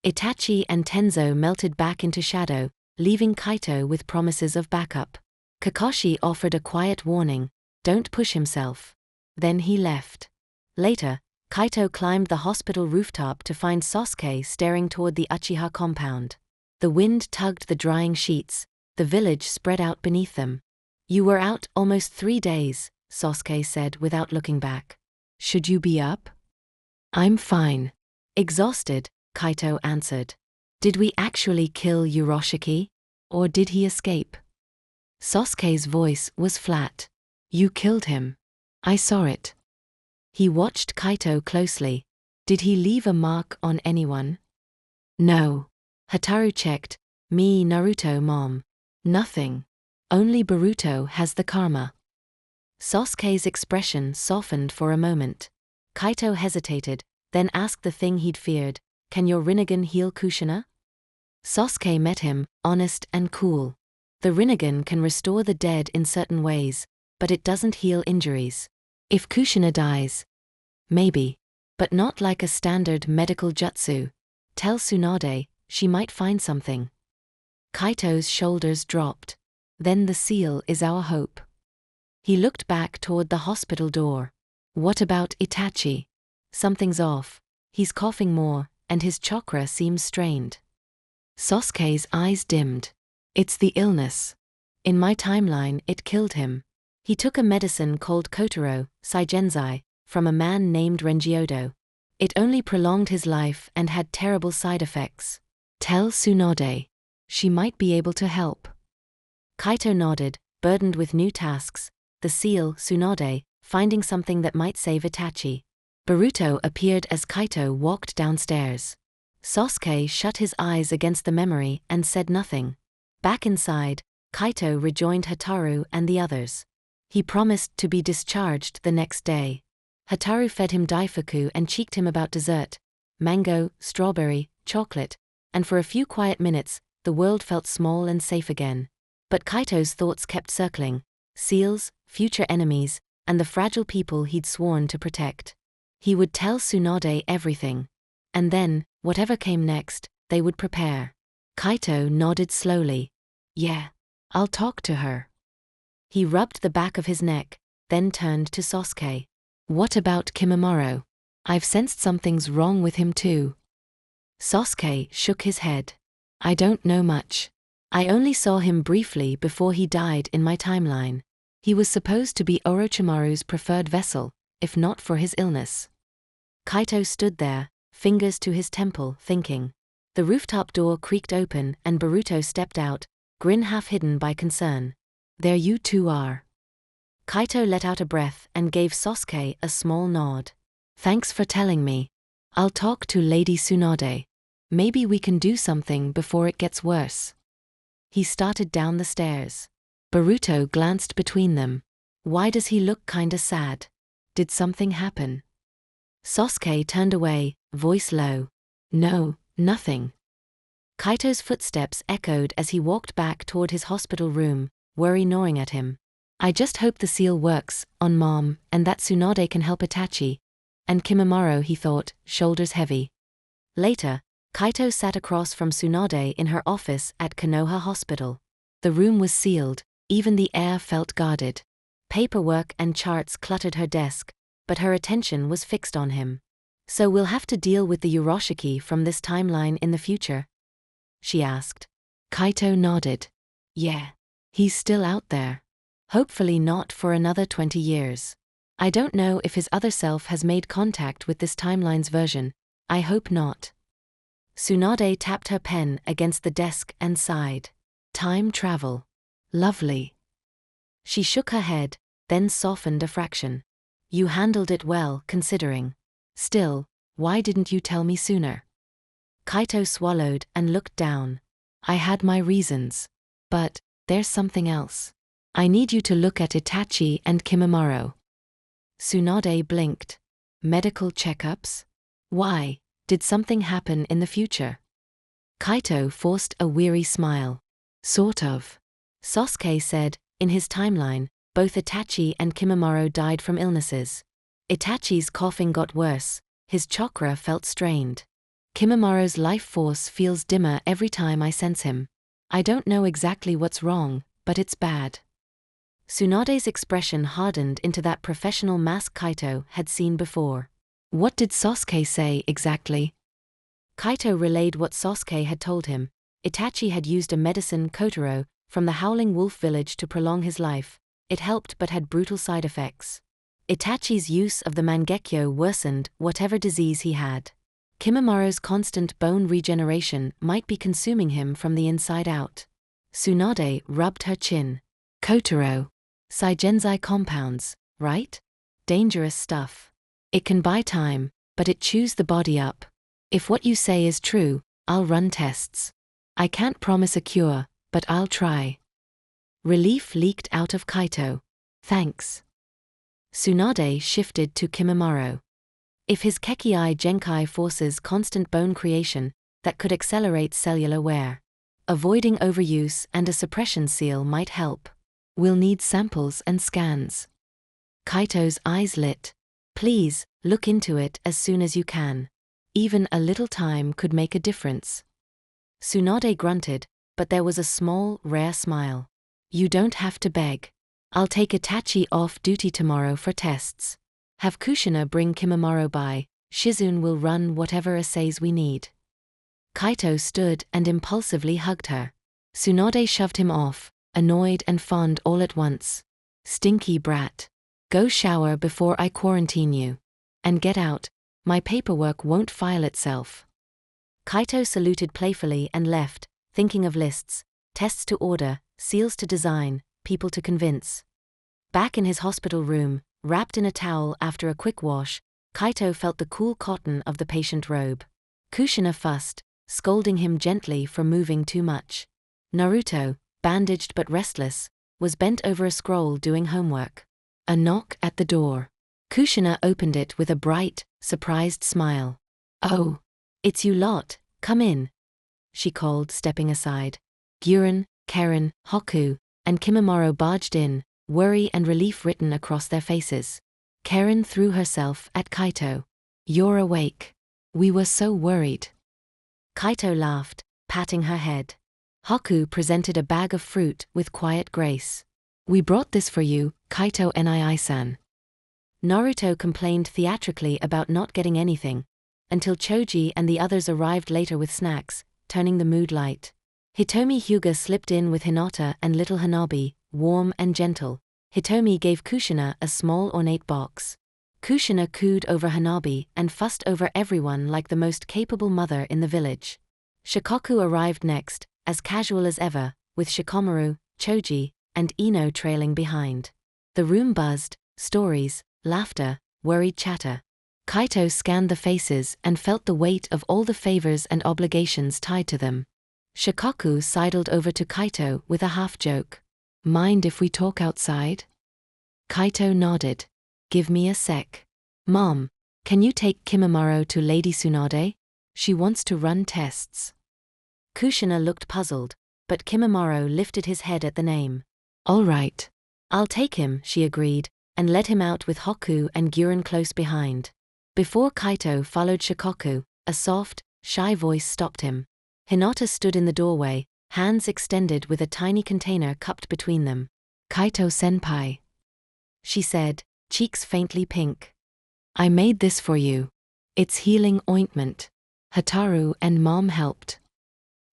Itachi and Tenzo melted back into shadow, leaving Kaito with promises of backup. Kakashi offered a quiet warning, don't push himself. Then he left. Later, Kaito climbed the hospital rooftop to find Sasuke staring toward the Uchiha compound. The wind tugged the drying sheets, the village spread out beneath them. You were out almost 3 days, Sasuke said without looking back. Should you be up? I'm fine. Exhausted, Kaito answered. Did we actually kill Urashiki? Or did he escape? Sasuke's voice was flat. You killed him. I saw it. He watched Kaito closely. Did he leave a mark on anyone? No. Hataru checked. Me, Naruto, mom. Nothing. Only Boruto has the karma. Sasuke's expression softened for a moment. Kaito hesitated, then asked the thing he'd feared, can your Rinnegan heal Kushina? Sasuke met him, honest and cool. The Rinnegan can restore the dead in certain ways, but it doesn't heal injuries. If Kushina dies, maybe, but not like a standard medical jutsu. Tell Tsunade, she might find something. Kaito's shoulders dropped. Then the seal is our hope. He looked back toward the hospital door. What about Itachi? Something's off. He's coughing more, and his chakra seems strained. Sasuke's eyes dimmed. It's the illness. In my timeline, it killed him. He took a medicine called Kotaro, Saigenzai, from a man named Rengiodo. It only prolonged his life and had terrible side effects. Tell Tsunade. She might be able to help. Kaito nodded, burdened with new tasks, the seal, Tsunade, finding something that might save Itachi. Boruto appeared as Kaito walked downstairs. Sasuke shut his eyes against the memory and said nothing. Back inside, Kaito rejoined Hataru and the others. He promised to be discharged the next day. Hataru fed him daifuku and cheeked him about dessert, mango, strawberry, chocolate, and for a few quiet minutes, the world felt small and safe again. But Kaito's thoughts kept circling, seals, future enemies, and the fragile people he'd sworn to protect. He would tell Tsunade everything. And then, whatever came next, they would prepare. Kaito nodded slowly. Yeah, I'll talk to her. He rubbed the back of his neck, then turned to Sasuke. What about Kimimaro? I've sensed something's wrong with him too. Sasuke shook his head. I don't know much. I only saw him briefly before he died in my timeline. He was supposed to be Orochimaru's preferred vessel, if not for his illness. Kaito stood there, fingers to his temple, thinking. The rooftop door creaked open and Boruto stepped out, grin half hidden by concern. There you two are. Kaito let out a breath and gave Sasuke a small nod. Thanks for telling me. I'll talk to Lady Tsunade. Maybe we can do something before it gets worse. He started down the stairs. Boruto glanced between them. Why does he look kinda sad? Did something happen? Sasuke turned away, voice low. No, Nothing. Kaito's footsteps echoed as he walked back toward his hospital room, worry gnawing at him. I just hope the seal works, on Mom, and that Tsunade can help Itachi. And Kimimaro, he thought, shoulders heavy. Later, Kaito sat across from Tsunade in her office at Konoha Hospital. The room was sealed, even the air felt guarded. Paperwork and charts cluttered her desk, but her attention was fixed on him. So we'll have to deal with the Uroshiki from this timeline in the future? She asked. Kaito nodded. Yeah. He's still out there. Hopefully not for another 20 years. I don't know if his other self has made contact with this timeline's version. I hope not. Tsunade tapped her pen against the desk and sighed. Time travel. Lovely. She shook her head, then softened a fraction. You handled it well, considering. Still, why didn't you tell me sooner? Kaito swallowed and looked down. I had my reasons. But there's something else. I need you to look at Itachi and Kimimaro. Tsunade blinked. Medical checkups? Why? Did something happen in the future? Kaito forced a weary smile. Sort of. Sasuke said, in his timeline, both Itachi and Kimimaro died from illnesses. Itachi's coughing got worse, his chakra felt strained. Kimimaro's life force feels dimmer every time I sense him. I don't know exactly what's wrong, but it's bad. Tsunade's expression hardened into that professional mask Kaito had seen before. What did Sasuke say exactly? Kaito relayed what Sasuke had told him. Itachi had used a medicine Kotaro from the Howling Wolf village to prolong his life. It helped but had brutal side effects. Itachi's use of the Mangekyo worsened whatever disease he had. Kimimaro's constant bone regeneration might be consuming him from the inside out. Tsunade rubbed her chin. Kotaro. Saigenzai compounds, right? Dangerous stuff. It can buy time, but it chews the body up. If what you say is true, I'll run tests. I can't promise a cure, but I'll try. Relief leaked out of Kaito. Thanks. Tsunade shifted to Kimimaro. If his Kekkei Genkai forces constant bone creation, that could accelerate cellular wear. Avoiding overuse and a suppression seal might help. We'll need samples and scans. Kaito's eyes lit. Please, look into it as soon as you can. Even a little time could make a difference. Tsunade grunted, but there was a small, rare smile. You don't have to beg. I'll take Itachi off duty tomorrow for tests. Have Kushina bring Kimimaro by, Shizune will run whatever assays we need. Kaito stood and impulsively hugged her. Tsunade shoved him off, annoyed and fond all at once. Stinky brat. Go shower before I quarantine you. And get out, my paperwork won't file itself. Kaito saluted playfully and left, thinking of lists, tests to order, seals to design, people to convince. Back in his hospital room, wrapped in a towel after a quick wash, Kaito felt the cool cotton of the patient robe. Kushina fussed, scolding him gently for moving too much. Naruto, bandaged but restless, was bent over a scroll doing homework. A knock at the door. Kushina opened it with a bright, surprised smile. Oh, it's you lot, come in. She called, stepping aside. Guren, Karen, Hoku, and Kimimaro barged in, worry and relief written across their faces. Karen threw herself at Kaito. You're awake. We were so worried. Kaito laughed, patting her head. Hoku presented a bag of fruit with quiet grace. We brought this for you, Kaito Nii-san. Naruto complained theatrically about not getting anything, until Choji and the others arrived later with snacks, turning the mood light. Hitomi Hyuga slipped in with Hinata and little Hanabi, warm and gentle. Hitomi gave Kushina a small ornate box. Kushina cooed over Hanabi and fussed over everyone like the most capable mother in the village. Shikoku arrived next, as casual as ever, with Shikamaru, Choji, and Ino trailing behind. The room buzzed, stories, laughter, worried chatter. Kaito scanned the faces and felt the weight of all the favors and obligations tied to them. Shikoku sidled over to Kaito with a half-joke. Mind if we talk outside? Kaito nodded. Give me a sec. Mom, can you take Kimimaro to Lady Tsunade? She wants to run tests. Kushina looked puzzled, but Kimimaro lifted his head at the name. All right. I'll take him, she agreed, and led him out with Hoku and Guren close behind. Before Kaito followed Shikoku, a soft, shy voice stopped him. Hinata stood in the doorway, hands extended with a tiny container cupped between them. Kaito-senpai, she said, cheeks faintly pink. I made this for you. It's healing ointment. Hataru and Mom helped.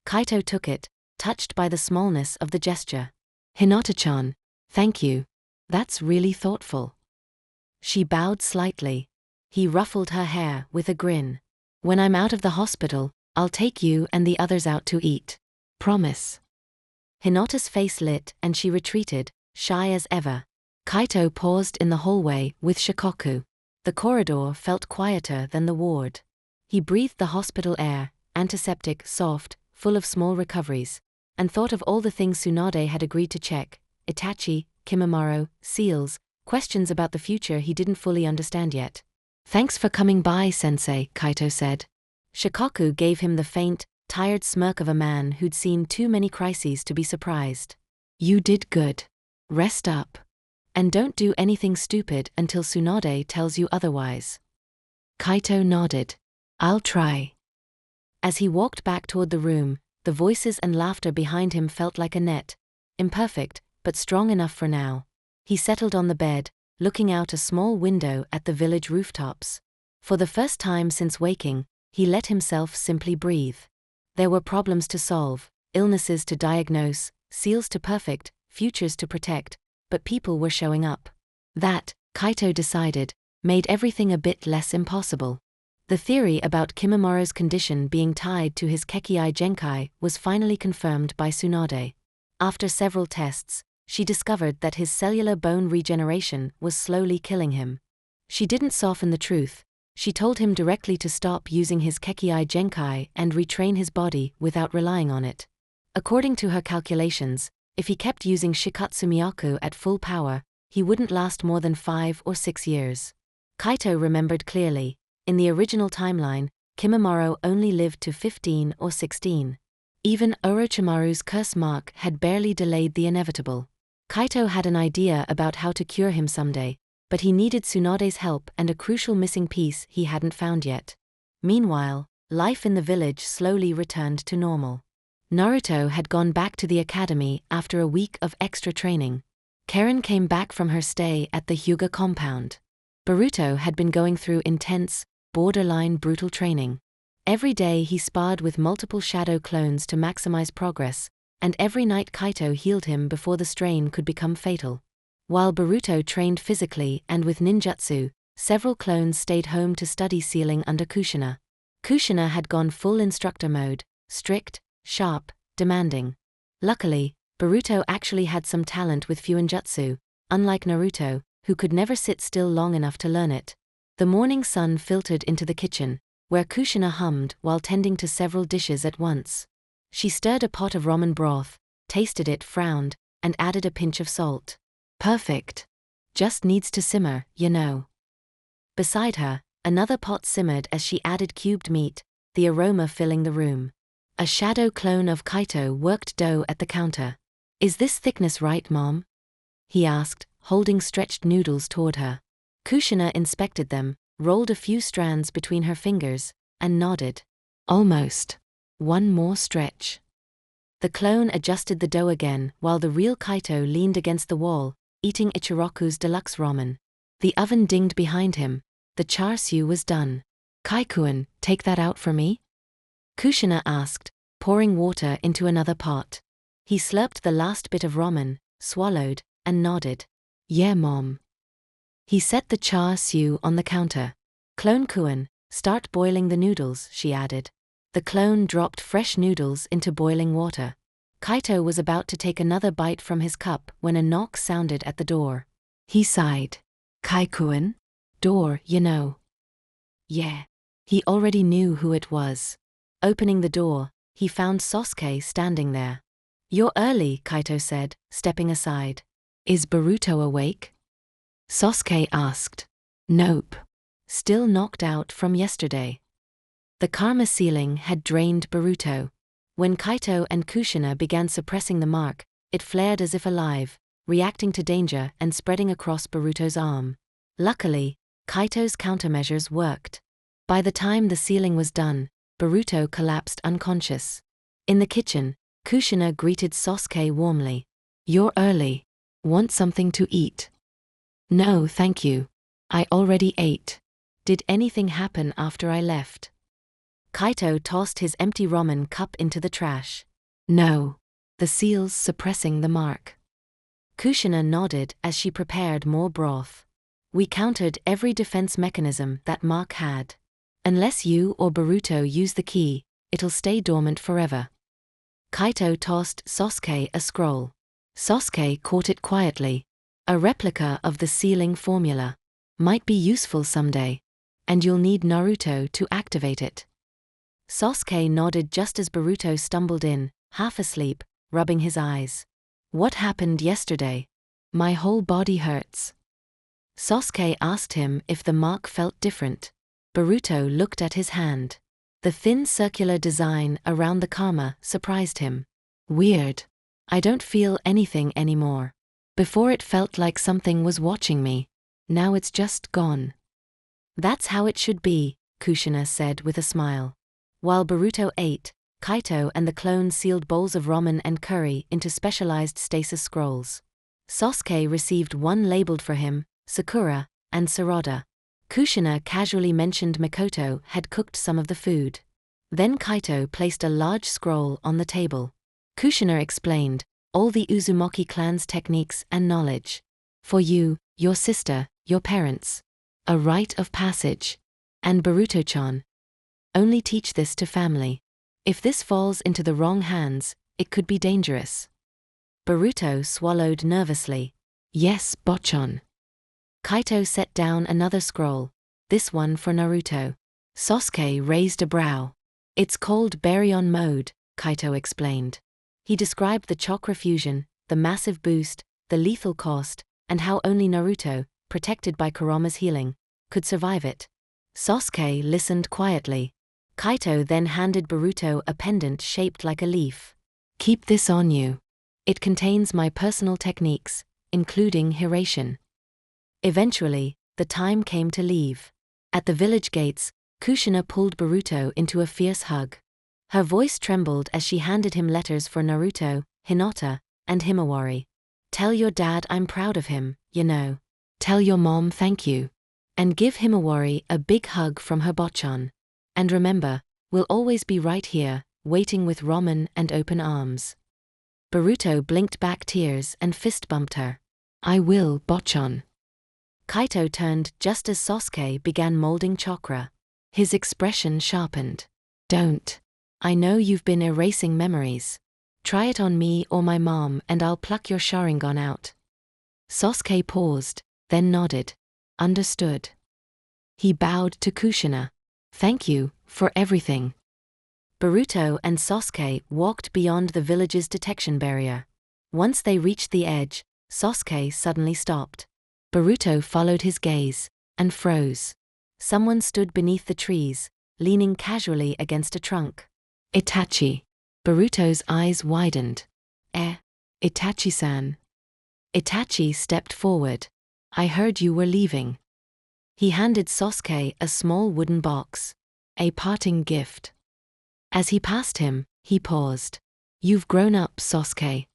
Kaito took it, touched by the smallness of the gesture. Hinata-chan, thank you. That's really thoughtful. She bowed slightly. He ruffled her hair with a grin. When I'm out of the hospital, I'll take you and the others out to eat. Promise. Hinata's face lit and she retreated, shy as ever. Kaito paused in the hallway with Shikoku. The corridor felt quieter than the ward. He breathed the hospital air, antiseptic, soft, full of small recoveries, and thought of all the things Tsunade had agreed to check: Itachi, Kimimaro, seals, questions about the future he didn't fully understand yet. Thanks for coming by, sensei, Kaito said. Shikoku gave him the faint, tired smirk of a man who'd seen too many crises to be surprised. You did good. Rest up. And don't do anything stupid until Tsunade tells you otherwise. Kaito nodded. I'll try. As he walked back toward the room, the voices and laughter behind him felt like a net, imperfect, but strong enough for now. He settled on the bed, looking out a small window at the village rooftops. For the first time since waking, he let himself simply breathe. There were problems to solve, illnesses to diagnose, seals to perfect, futures to protect, but people were showing up. That, Kaito decided, made everything a bit less impossible. The theory about Kimimaro's condition being tied to his Kekkei Genkai was finally confirmed by Tsunade. After several tests, she discovered that his cellular bone regeneration was slowly killing him. She didn't soften the truth. She told him directly to stop using his Kekkei Genkai and retrain his body without relying on it. According to her calculations, if he kept using Shikatsu Myaku at full power, he wouldn't last more than 5 or 6 years. Kaito remembered clearly. In the original timeline, Kimimaro only lived to 15 or 16. Even Orochimaru's curse mark had barely delayed the inevitable. Kaito had an idea about how to cure him someday, but he needed Tsunade's help and a crucial missing piece he hadn't found yet. Meanwhile, life in the village slowly returned to normal. Naruto had gone back to the academy after a week of extra training. Karen came back from her stay at the Hyuga compound. Boruto had been going through intense, borderline brutal training. Every day he sparred with multiple shadow clones to maximize progress, and every night Kaito healed him before the strain could become fatal. While Boruto trained physically and with ninjutsu, several clones stayed home to study sealing under Kushina. Kushina had gone full instructor mode, strict, sharp, demanding. Luckily, Boruto actually had some talent with Fuinjutsu, unlike Naruto, who could never sit still long enough to learn it. The morning sun filtered into the kitchen, where Kushina hummed while tending to several dishes at once. She stirred a pot of ramen broth, tasted it, frowned, and added a pinch of salt. Perfect. Just needs to simmer, you know. Beside her, another pot simmered as she added cubed meat, the aroma filling the room. A shadow clone of Kaito worked dough at the counter. Is this thickness right, Mom? He asked, holding stretched noodles toward her. Kushina inspected them, rolled a few strands between her fingers, and nodded. Almost. One more stretch. The clone adjusted the dough again while the real Kaito leaned against the wall, eating Ichiroku's deluxe ramen. The oven dinged behind him. The char siu was done. Kaikuin, take that out for me? Kushina asked, pouring water into another pot. He slurped the last bit of ramen, swallowed, and nodded. Yeah, Mom. He set the char siu on the counter. Clone Kuin, start boiling the noodles, she added. The clone dropped fresh noodles into boiling water. Kaito was about to take another bite from his cup when a knock sounded at the door. He sighed. Kaikuin? Door, you know. Yeah. He already knew who it was. Opening the door, he found Sasuke standing there. You're early, Kaito said, stepping aside. Is Boruto awake? Sasuke asked. Nope. Still knocked out from yesterday. The karma ceiling had drained Boruto. When Kaito and Kushina began suppressing the mark, it flared as if alive, reacting to danger and spreading across Boruto's arm. Luckily, Kaito's countermeasures worked. By the time the sealing was done, Boruto collapsed unconscious. In the kitchen, Kushina greeted Sasuke warmly. "You're early. Want something to eat?" "No, thank you. I already ate. Did anything happen after I left?" Kaito tossed his empty ramen cup into the trash. "No. The seal's suppressing the mark." Kushina nodded as she prepared more broth. "We countered every defense mechanism that mark had. Unless you or Boruto use the key, it'll stay dormant forever." Kaito tossed Sasuke a scroll. Sasuke caught it quietly. "A replica of the sealing formula. Might be useful someday. And you'll need Naruto to activate it." Sasuke nodded just as Boruto stumbled in, half asleep, rubbing his eyes. "What happened yesterday? My whole body hurts." Sasuke asked him if the mark felt different. Boruto looked at his hand. The thin circular design around the karma surprised him. "Weird. I don't feel anything anymore. Before it felt like something was watching me. Now it's just gone." "That's how it should be," Kushina said with a smile. While Boruto ate, Kaito and the clone sealed bowls of ramen and curry into specialized stasis scrolls. Sasuke received one labeled for him, Sakura, and Sarada. Kushina casually mentioned Mikoto had cooked some of the food. Then Kaito placed a large scroll on the table. Kushina explained, "All the Uzumaki clan's techniques and knowledge. For you, your sister, your parents. A rite of passage. And Boruto-chan. Only teach this to family. If this falls into the wrong hands, it could be dangerous." Boruto swallowed nervously. "Yes, Bochan." Kaito set down another scroll, this one for Naruto. Sasuke raised a brow. "It's called Baryon mode," Kaito explained. He described the chakra fusion, the massive boost, the lethal cost, and how only Naruto, protected by Kurama's healing, could survive it. Sasuke listened quietly. Kaito then handed Boruto a pendant shaped like a leaf. "Keep this on you. It contains my personal techniques, including Hiraishin." Eventually, the time came to leave. At the village gates, Kushina pulled Boruto into a fierce hug. Her voice trembled as she handed him letters for Naruto, Hinata, and Himawari. "Tell your dad I'm proud of him, you know. Tell your mom thank you. And give Himawari a big hug from her Bochan. And remember, we'll always be right here, waiting with ramen and open arms." Boruto blinked back tears and fist-bumped her. "I will, Bochan." Kaito turned just as Sasuke began molding chakra. His expression sharpened. "Don't. I know you've been erasing memories. Try it on me or my mom and I'll pluck your Sharingan out." Sasuke paused, then nodded. "Understood." He bowed to Kushina. "Thank you, for everything." Boruto and Sasuke walked beyond the village's detection barrier. Once they reached the edge, Sasuke suddenly stopped. Boruto followed his gaze, and froze. Someone stood beneath the trees, leaning casually against a trunk. "Itachi." Boruto's eyes widened. Itachi-san." Itachi stepped forward. "I heard you were leaving." He handed Sasuke a small wooden box. A parting gift. As he passed him, he paused. "You've grown up, Sasuke."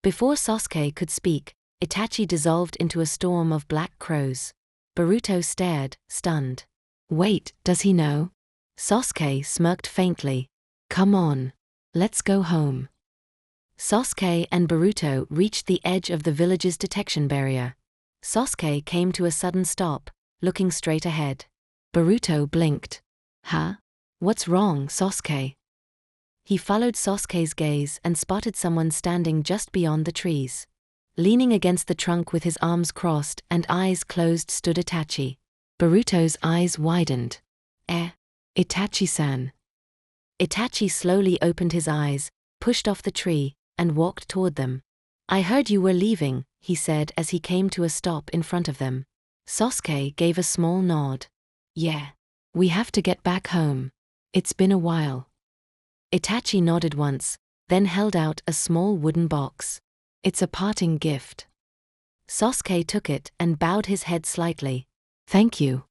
Before Sasuke could speak, Itachi dissolved into a storm of black crows. Boruto stared, stunned. "Wait, does he know?" Sasuke smirked faintly. "Come on. Let's go home." Sasuke and Boruto reached the edge of the village's detection barrier. Sasuke came to a sudden stop, looking straight ahead. Boruto blinked. "Huh? What's wrong, Sasuke?" He followed Sasuke's gaze and spotted someone standing just beyond the trees. Leaning against the trunk with his arms crossed and eyes closed stood Itachi. Boruto's eyes widened. Itachi-san." Itachi slowly opened his eyes, pushed off the tree, and walked toward them. "I heard you were leaving," he said as he came to a stop in front of them. Sasuke gave a small nod. "Yeah. We have to get back home." It's been a while. Itachi nodded once, then held out a small wooden box. It's a parting gift. Sasuke took it and bowed his head slightly. Thank you.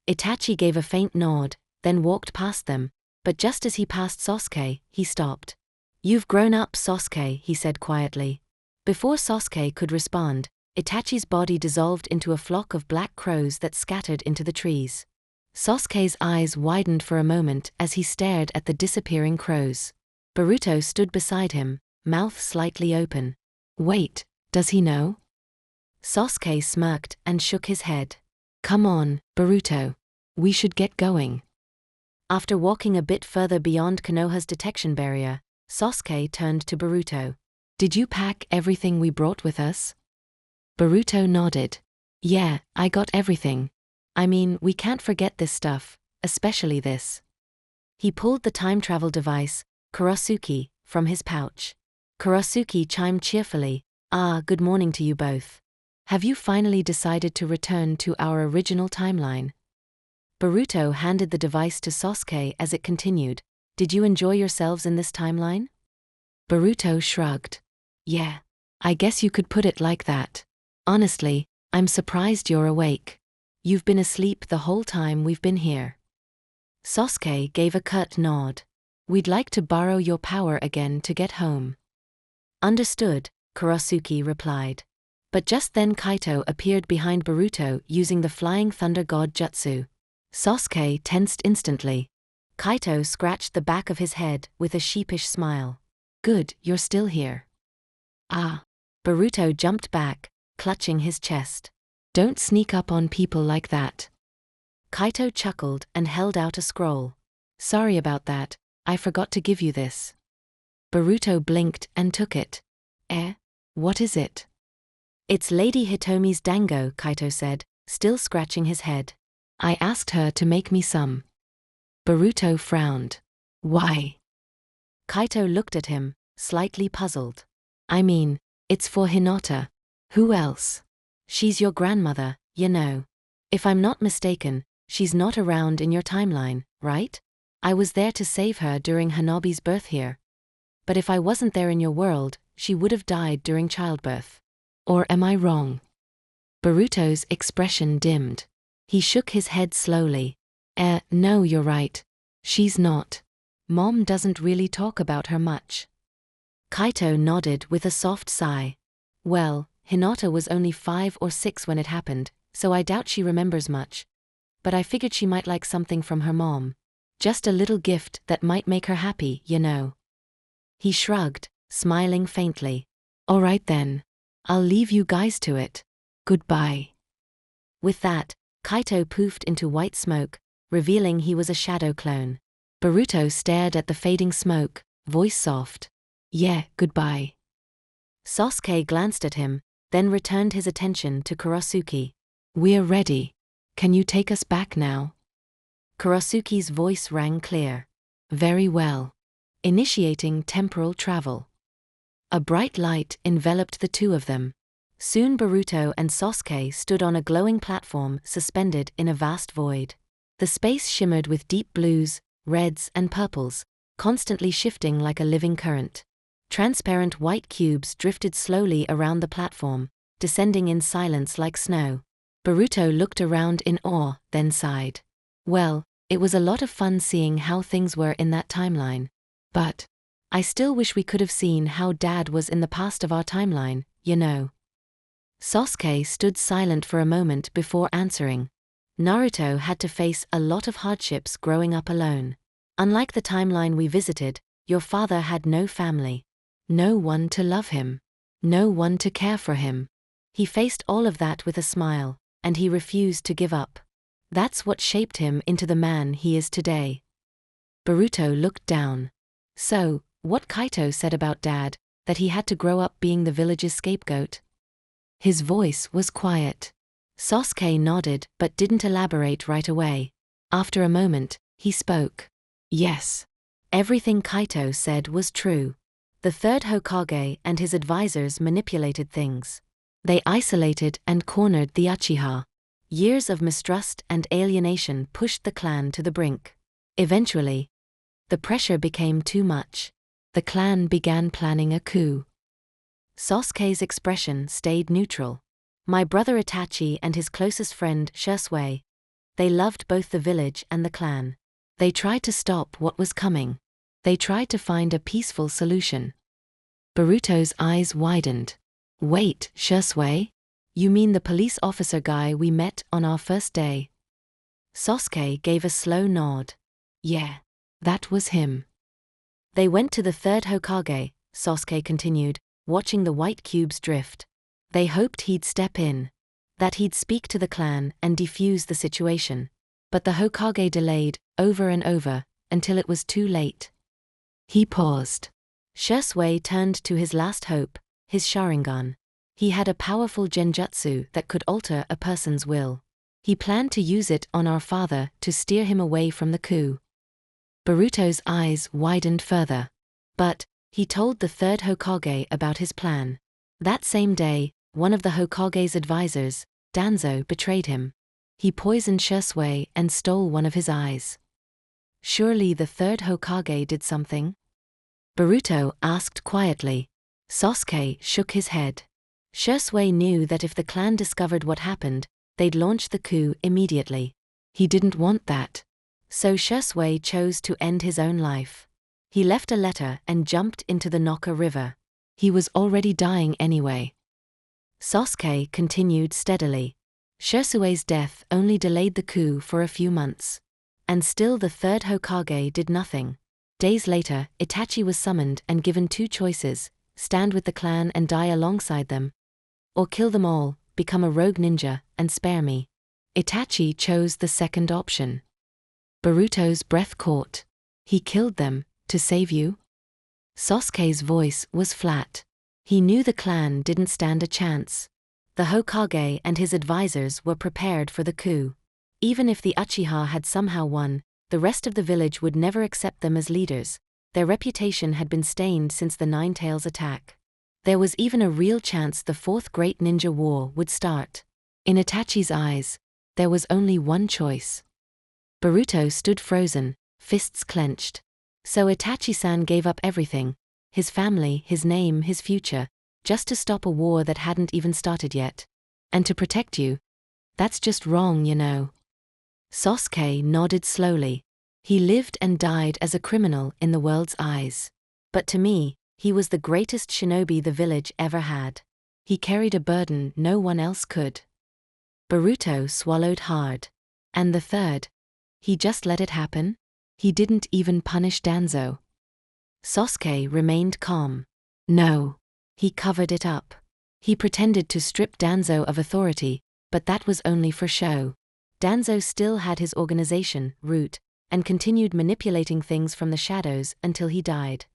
Itachi gave a faint nod, then walked past them, but just as he passed Sasuke, he stopped. You've grown up, Sasuke, he said quietly. Before Sasuke could respond, Itachi's body dissolved into a flock of black crows that scattered into the trees. Sasuke's eyes widened for a moment as he stared at the disappearing crows. Boruto stood beside him, mouth slightly open. Wait, does he know? Sasuke smirked and shook his head. Come on, Boruto. We should get going. After walking a bit further beyond Konoha's detection barrier, Sasuke turned to Boruto. Did you pack everything we brought with us? Boruto nodded. Yeah, I got everything. I mean, we can't forget this stuff, especially this. He pulled the time travel device, Kurosuke, from his pouch. Kurosuke chimed cheerfully. Good morning to you both. Have you finally decided to return to our original timeline? Boruto handed the device to Sasuke as it continued. Did you enjoy yourselves in this timeline? Boruto shrugged. Yeah, I guess you could put it like that. Honestly, I'm surprised you're awake. You've been asleep the whole time we've been here. Sasuke gave a curt nod. We'd like to borrow your power again to get home. Understood, Kurosuke replied. But just then Kaito appeared behind Boruto using the Flying Thunder God jutsu. Sasuke tensed instantly. Kaito scratched the back of his head with a sheepish smile. Good, you're still here. Boruto jumped back, clutching his chest. Don't sneak up on people like that. Kaito chuckled and held out a scroll. Sorry about that, I forgot to give you this. Boruto blinked and took it. What is it? It's Lady Hitomi's dango, Kaito said, still scratching his head. I asked her to make me some. Boruto frowned. Why? Kaito looked at him, slightly puzzled. I mean, it's for Hinata. Who else? She's your grandmother, you know. If I'm not mistaken, she's not around in your timeline, right? I was there to save her during Hanabi's birth here. But if I wasn't there in your world, she would have died during childbirth. Or am I wrong? Boruto's expression dimmed. He shook his head slowly. No, you're right. She's not. Mom doesn't really talk about her much. Kaito nodded with a soft sigh. Well, Hinata was only 5 or 6 when it happened, so I doubt she remembers much. But I figured she might like something from her mom. Just a little gift that might make her happy, you know. He shrugged, smiling faintly. All right then. I'll leave you guys to it. Goodbye. With that, Kaito poofed into white smoke, revealing he was a shadow clone. Boruto stared at the fading smoke, voice soft. Yeah, goodbye. Sasuke glanced at him, then returned his attention to Kurosuke. We're ready. Can you take us back now? Kurosuke's voice rang clear. Very well. Initiating temporal travel. A bright light enveloped the two of them. Soon Boruto and Sasuke stood on a glowing platform suspended in a vast void. The space shimmered with deep blues, reds and purples, constantly shifting like a living current. Transparent white cubes drifted slowly around the platform, descending in silence like snow. Boruto looked around in awe, then sighed. Well, it was a lot of fun seeing how things were in that timeline. But I still wish we could have seen how Dad was in the past of our timeline, you know. Sasuke stood silent for a moment before answering. Naruto had to face a lot of hardships growing up alone. Unlike the timeline we visited, your father had no family. No one to love him. No one to care for him. He faced all of that with a smile, and he refused to give up. That's what shaped him into the man he is today. Boruto looked down. So, what Kaito said about Dad, that he had to grow up being the village's scapegoat? His voice was quiet. Sasuke nodded but didn't elaborate right away. After a moment, he spoke. Yes. Everything Kaito said was true. The third Hokage and his advisors manipulated things. They isolated and cornered the Uchiha. Years of mistrust and alienation pushed the clan to the brink. Eventually, the pressure became too much. The clan began planning a coup. Sasuke's expression stayed neutral. My brother Itachi and his closest friend Shisui, they loved both the village and the clan. They tried to stop what was coming. They tried to find a peaceful solution. Boruto's eyes widened. Wait, Shisui? You mean the police officer guy we met on our first day? Sasuke gave a slow nod. Yeah, that was him. They went to the third Hokage, Sasuke continued, watching the white cubes drift. They hoped he'd step in, that he'd speak to the clan and defuse the situation. But the Hokage delayed, over and over, until it was too late. He paused. Shisui turned to his last hope, his Sharingan. He had a powerful genjutsu that could alter a person's will. He planned to use it on our father to steer him away from the coup. Boruto's eyes widened further. But he told the third Hokage about his plan. That same day, one of the Hokage's advisors, Danzo, betrayed him. He poisoned Shisui and stole one of his eyes. Surely the third Hokage did something? Boruto asked quietly. Sasuke shook his head. Shisui knew that if the clan discovered what happened, they'd launch the coup immediately. He didn't want that. So Shisui chose to end his own life. He left a letter and jumped into the Noka River. He was already dying anyway. Sasuke continued steadily. Shisui's death only delayed the coup for a few months. And still the third Hokage did nothing. Days later, Itachi was summoned and given two choices: stand with the clan and die alongside them, or kill them all, become a rogue ninja, and spare me. Itachi chose the second option. Boruto's breath caught. He killed them, to save you? Sasuke's voice was flat. He knew the clan didn't stand a chance. The Hokage and his advisors were prepared for the coup. Even if the Uchiha had somehow won, the rest of the village would never accept them as leaders. Their reputation had been stained since the Nine Tails attack. There was even a real chance the Fourth Great Ninja War would start. In Itachi's eyes, there was only one choice. Boruto stood frozen, fists clenched. So Itachi-san gave up everything, his family, his name, his future, just to stop a war that hadn't even started yet. And to protect you. That's just wrong, you know. Sasuke nodded slowly. He lived and died as a criminal in the world's eyes. But to me, he was the greatest shinobi the village ever had. He carried a burden no one else could. Boruto swallowed hard. And the third? He just let it happen? He didn't even punish Danzo. Sasuke remained calm. No. He covered it up. He pretended to strip Danzo of authority, but that was only for show. Danzo still had his organization, Root, and continued manipulating things from the shadows until he died.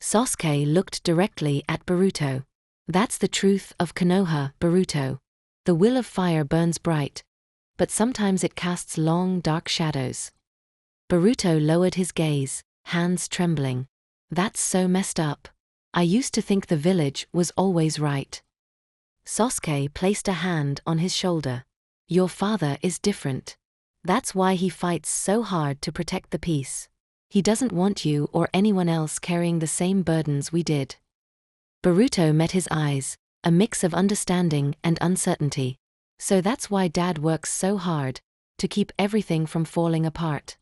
Sasuke looked directly at Boruto. That's the truth of Konoha, Boruto. The will of fire burns bright, but sometimes it casts long, dark shadows. Boruto lowered his gaze, hands trembling. That's so messed up. I used to think the village was always right. Sasuke placed a hand on his shoulder. Your father is different. That's why he fights so hard to protect the peace. He doesn't want you or anyone else carrying the same burdens we did. Boruto met his eyes, a mix of understanding and uncertainty. So that's why Dad works so hard, to keep everything from falling apart.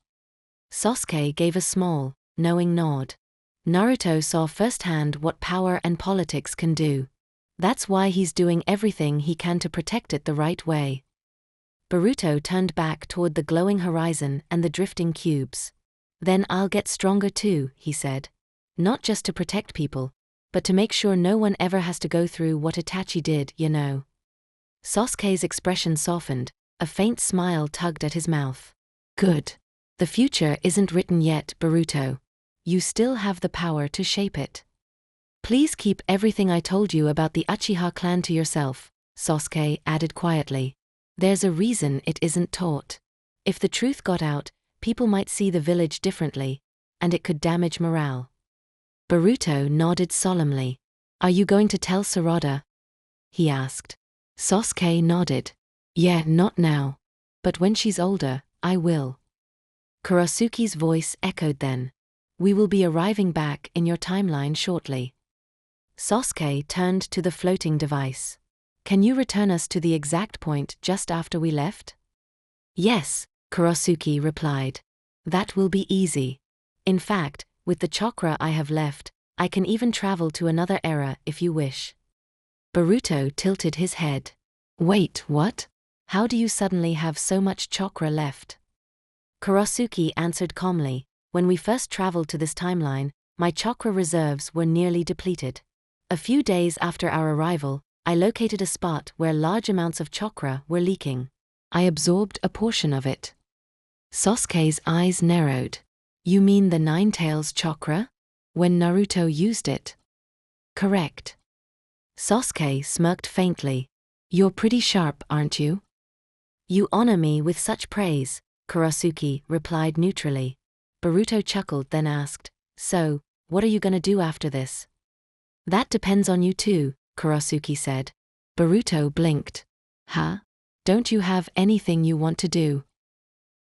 Sasuke gave a small, knowing nod. Naruto saw firsthand what power and politics can do. That's why he's doing everything he can to protect it the right way. Boruto turned back toward the glowing horizon and the drifting cubes. Then I'll get stronger too, he said. Not just to protect people, but to make sure no one ever has to go through what Itachi did, you know. Sasuke's expression softened, a faint smile tugged at his mouth. Good. The future isn't written yet, Boruto. You still have the power to shape it. Please keep everything I told you about the Uchiha clan to yourself, Sasuke added quietly. There's a reason it isn't taught. If the truth got out, people might see the village differently, and it could damage morale. Boruto nodded solemnly. Are you going to tell Sarada? He asked. Sasuke nodded. Yeah, not now. But when she's older, I will. Kurosuke's voice echoed then. We will be arriving back in your timeline shortly. Sasuke turned to the floating device. Can you return us to the exact point just after we left? Yes, Kurosuke replied. That will be easy. In fact, with the chakra I have left, I can even travel to another era if you wish. Boruto tilted his head. Wait, what? How do you suddenly have so much chakra left? Kurosuke answered calmly. When we first traveled to this timeline, my chakra reserves were nearly depleted. A few days after our arrival, I located a spot where large amounts of chakra were leaking. I absorbed a portion of it. Sasuke's eyes narrowed. You mean the Nine-Tails chakra? When Naruto used it? Correct. Sasuke smirked faintly. You're pretty sharp, aren't you? You honor me with such praise, Kurosuke replied neutrally. Boruto chuckled then asked, So, what are you gonna do after this? That depends on you too, Kurosuke said. Boruto blinked. Huh? Don't you have anything you want to do?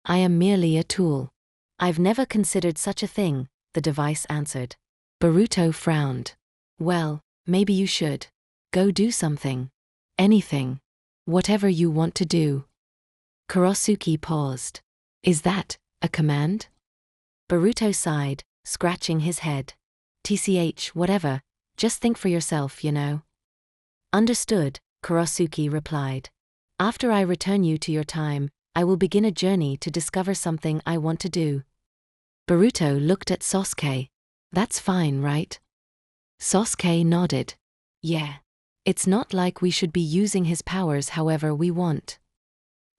I am merely a tool. I've never considered such a thing, the device answered. Boruto frowned. Well, maybe you should. Go do something. Anything. Whatever you want to do. Kurosuke paused. Is that a command? Boruto sighed, scratching his head. TCH, whatever, just think for yourself, you know. Understood, Kurosuke replied. After I return you to your time, I will begin a journey to discover something I want to do. Boruto looked at Sasuke. That's fine, right? Sasuke nodded. Yeah. It's not like we should be using his powers however we want.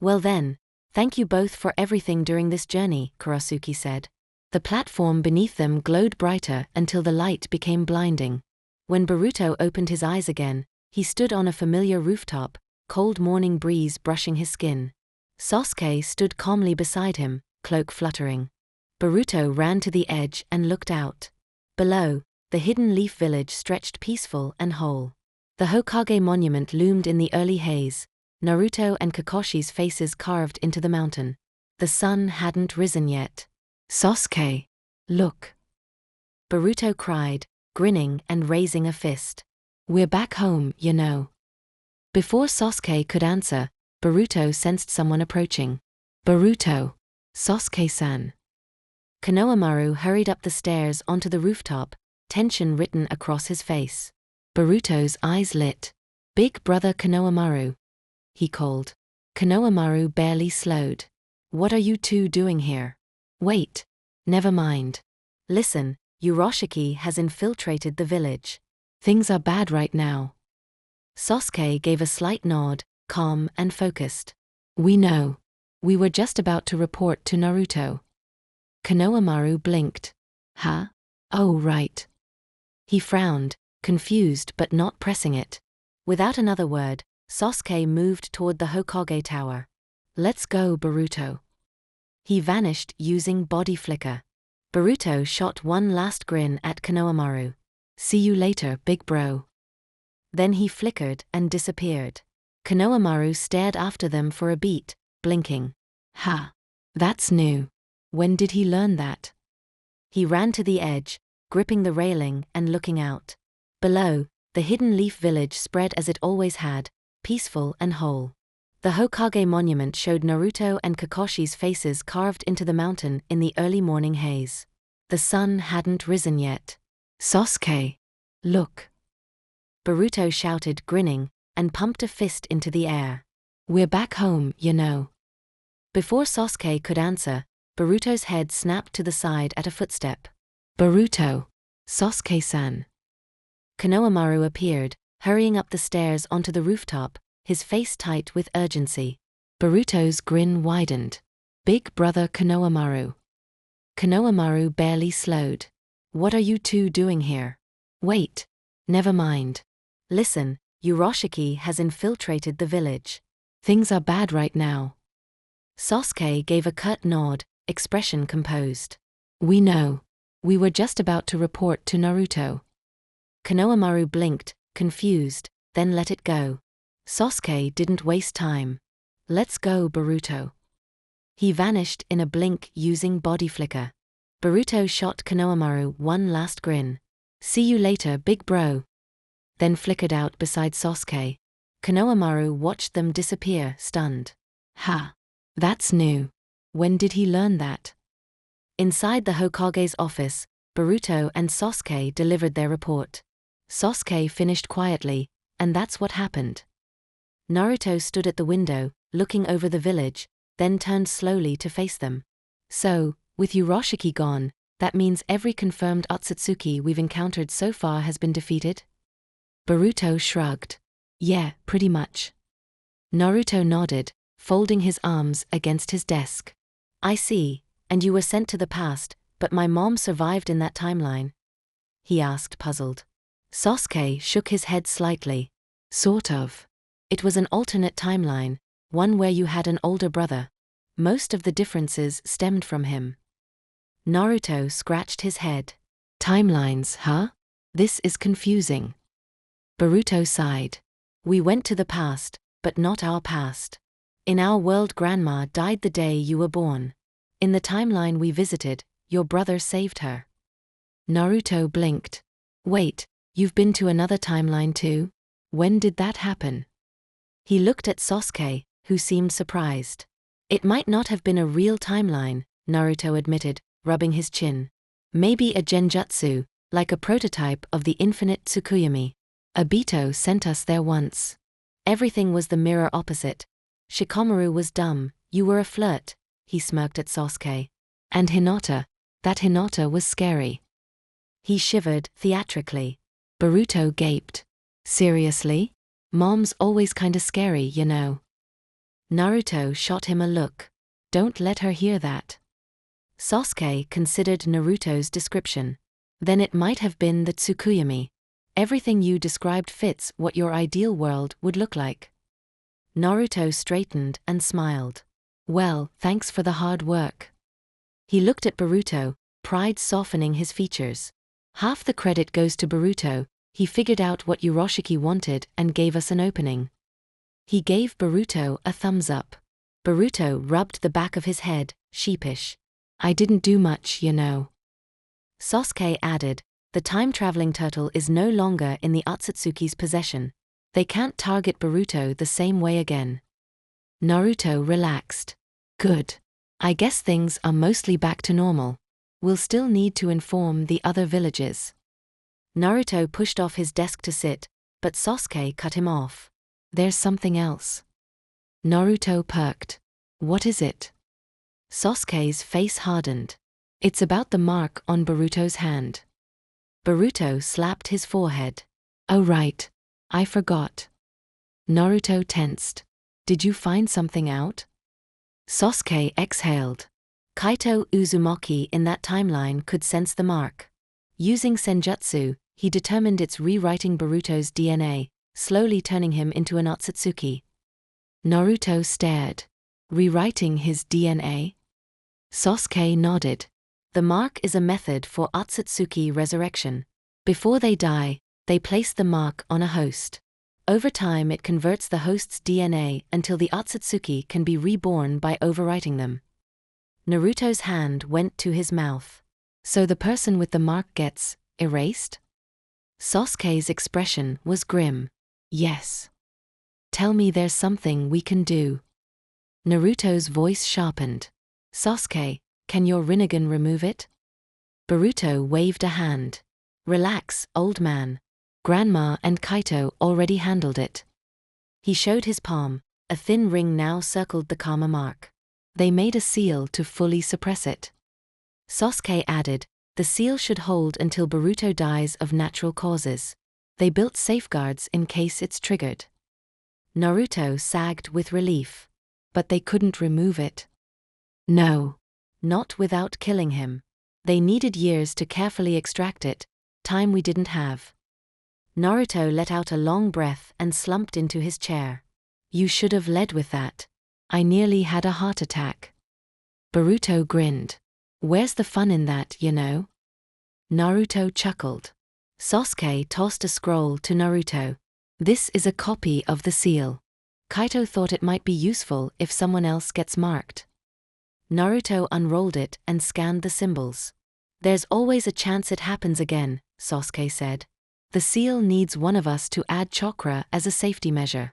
Well then, thank you both for everything during this journey, Kurosuke said. The platform beneath them glowed brighter until the light became blinding. When Boruto opened his eyes again, he stood on a familiar rooftop, cold morning breeze brushing his skin. Sasuke stood calmly beside him, cloak fluttering. Boruto ran to the edge and looked out. Below, the hidden leaf village stretched peaceful and whole. The Hokage monument loomed in the early haze, Naruto and Kakoshi's faces carved into the mountain. The sun hadn't risen yet. Sasuke, look. Boruto cried, grinning and raising a fist. We're back home, you know. Before Sasuke could answer, Boruto sensed someone approaching. Boruto. Sasuke-san. Konohamaru hurried up the stairs onto the rooftop, tension written across his face. Boruto's eyes lit. Big brother Konohamaru. He called. Konohamaru barely slowed. What are you two doing here? Wait. Never mind. Listen, Urashiki has infiltrated the village. Things are bad right now. Sasuke gave a slight nod, calm and focused. We know. We were just about to report to Naruto. Konohamaru blinked. Huh? Oh right. He frowned, confused but not pressing it. Without another word, Sasuke moved toward the Hokage tower. Let's go, Boruto. He vanished using body flicker. Boruto shot one last grin at Konohamaru. See you later, big bro. Then he flickered and disappeared. Konohamaru stared after them for a beat, blinking. Ha! That's new. When did he learn that? He ran to the edge, gripping the railing and looking out. Below, the hidden leaf village spread as it always had, peaceful and whole. The Hokage monument showed Naruto and Kakoshi's faces carved into the mountain in the early morning haze. The sun hadn't risen yet. Sasuke! Look! Boruto shouted, grinning, and pumped a fist into the air. We're back home, you know. Before Sasuke could answer, Boruto's head snapped to the side at a footstep. Boruto! Sasuke-san. Konohamaru appeared, hurrying up the stairs onto the rooftop, his face tight with urgency. Boruto's grin widened. Big brother Konohamaru. Konohamaru barely slowed. What are you two doing here? Wait. Never mind. Listen, Urashiki has infiltrated the village. Things are bad right now. Sasuke gave a curt nod, expression composed. We know. We were just about to report to Naruto. Konohamaru blinked, confused, then let it go. Sasuke didn't waste time. Let's go, Boruto. He vanished in a blink using body flicker. Boruto shot Konohamaru one last grin. "See you later, big bro." Then flickered out beside Sasuke. Konohamaru watched them disappear, stunned. Ha! That's new. When did he learn that? Inside the Hokage's office, Boruto and Sasuke delivered their report. Sasuke finished quietly, and that's what happened. Naruto stood at the window, looking over the village, then turned slowly to face them. "So, with Urashiki gone, that means every confirmed Otsutsuki we've encountered so far has been defeated?" Boruto shrugged. "Yeah, pretty much." Naruto nodded, folding his arms against his desk. "I see, and you were sent to the past, but my mom survived in that timeline?" he asked, puzzled. Sasuke shook his head slightly. "Sort of. It was an alternate timeline, one where you had an older brother. Most of the differences stemmed from him." Naruto scratched his head. "Timelines, huh? This is confusing." Boruto sighed. "We went to the past, but not our past. In our world, Grandma died the day you were born. In the timeline we visited, your brother saved her." Naruto blinked. "Wait, you've been to another timeline too? When did that happen?" He looked at Sasuke, who seemed surprised. "It might not have been a real timeline," Naruto admitted, rubbing his chin. "Maybe a genjutsu, like a prototype of the infinite Tsukuyomi. Obito sent us there once. Everything was the mirror opposite. Shikamaru was dumb, you were a flirt," he smirked at Sasuke. "And Hinata, that Hinata was scary." He shivered theatrically. Boruto gaped. "Seriously? Mom's always kinda scary, you know." Naruto shot him a look. "Don't let her hear that." Sasuke considered Naruto's description. "Then it might have been the Tsukuyomi. Everything you described fits what your ideal world would look like." Naruto straightened and smiled. "Well, thanks for the hard work." He looked at Boruto, pride softening his features. "Half the credit goes to Boruto. He figured out what Urashiki wanted and gave us an opening." He gave Boruto a thumbs up. Boruto rubbed the back of his head, sheepish. "I didn't do much, you know." Sasuke added, "The time-traveling turtle is no longer in the Otsutsuki's possession. They can't target Boruto the same way again." Naruto relaxed. "Good. I guess things are mostly back to normal. We'll still need to inform the other villages." Naruto pushed off his desk to sit, but Sasuke cut him off. "There's something else." Naruto perked. "What is it?" Sasuke's face hardened. "It's about the mark on Boruto's hand." Boruto slapped his forehead. "Oh right. I forgot." Naruto tensed. "Did you find something out?" Sasuke exhaled. Kaito Uzumaki in that timeline could sense the mark. Using senjutsu, he determined it's rewriting Boruto's DNA, slowly turning him into an Otsutsuki. Naruto stared. "Rewriting his DNA?" Sasuke nodded. "The mark is a method for Otsutsuki resurrection. Before they die, they place the mark on a host. Over time it converts the host's DNA until the Otsutsuki can be reborn by overwriting them." Naruto's hand went to his mouth. "So the person with the mark gets erased?" Sasuke's expression was grim. "Yes." "Tell me there's something we can do." Naruto's voice sharpened. "Sasuke, can your Rinnegan remove it?" Boruto waved a hand. "Relax, old man. Grandma and Kaito already handled it." He showed his palm. A thin ring now circled the karma mark. "They made a seal to fully suppress it." Sasuke added, "The seal should hold until Boruto dies of natural causes. They built safeguards in case it's triggered." Naruto sagged with relief. "But they couldn't remove it." "No. Not without killing him. They needed years to carefully extract it, time we didn't have." Naruto let out a long breath and slumped into his chair. "You should have led with that. I nearly had a heart attack." Boruto grinned. "Where's the fun in that, you know?" Naruto chuckled. Sasuke tossed a scroll to Naruto. "This is a copy of the seal. Kaito thought it might be useful if someone else gets marked." Naruto unrolled it and scanned the symbols. There's always a chance it happens again, Sasuke said. The seal needs one of us to add chakra as a safety measure.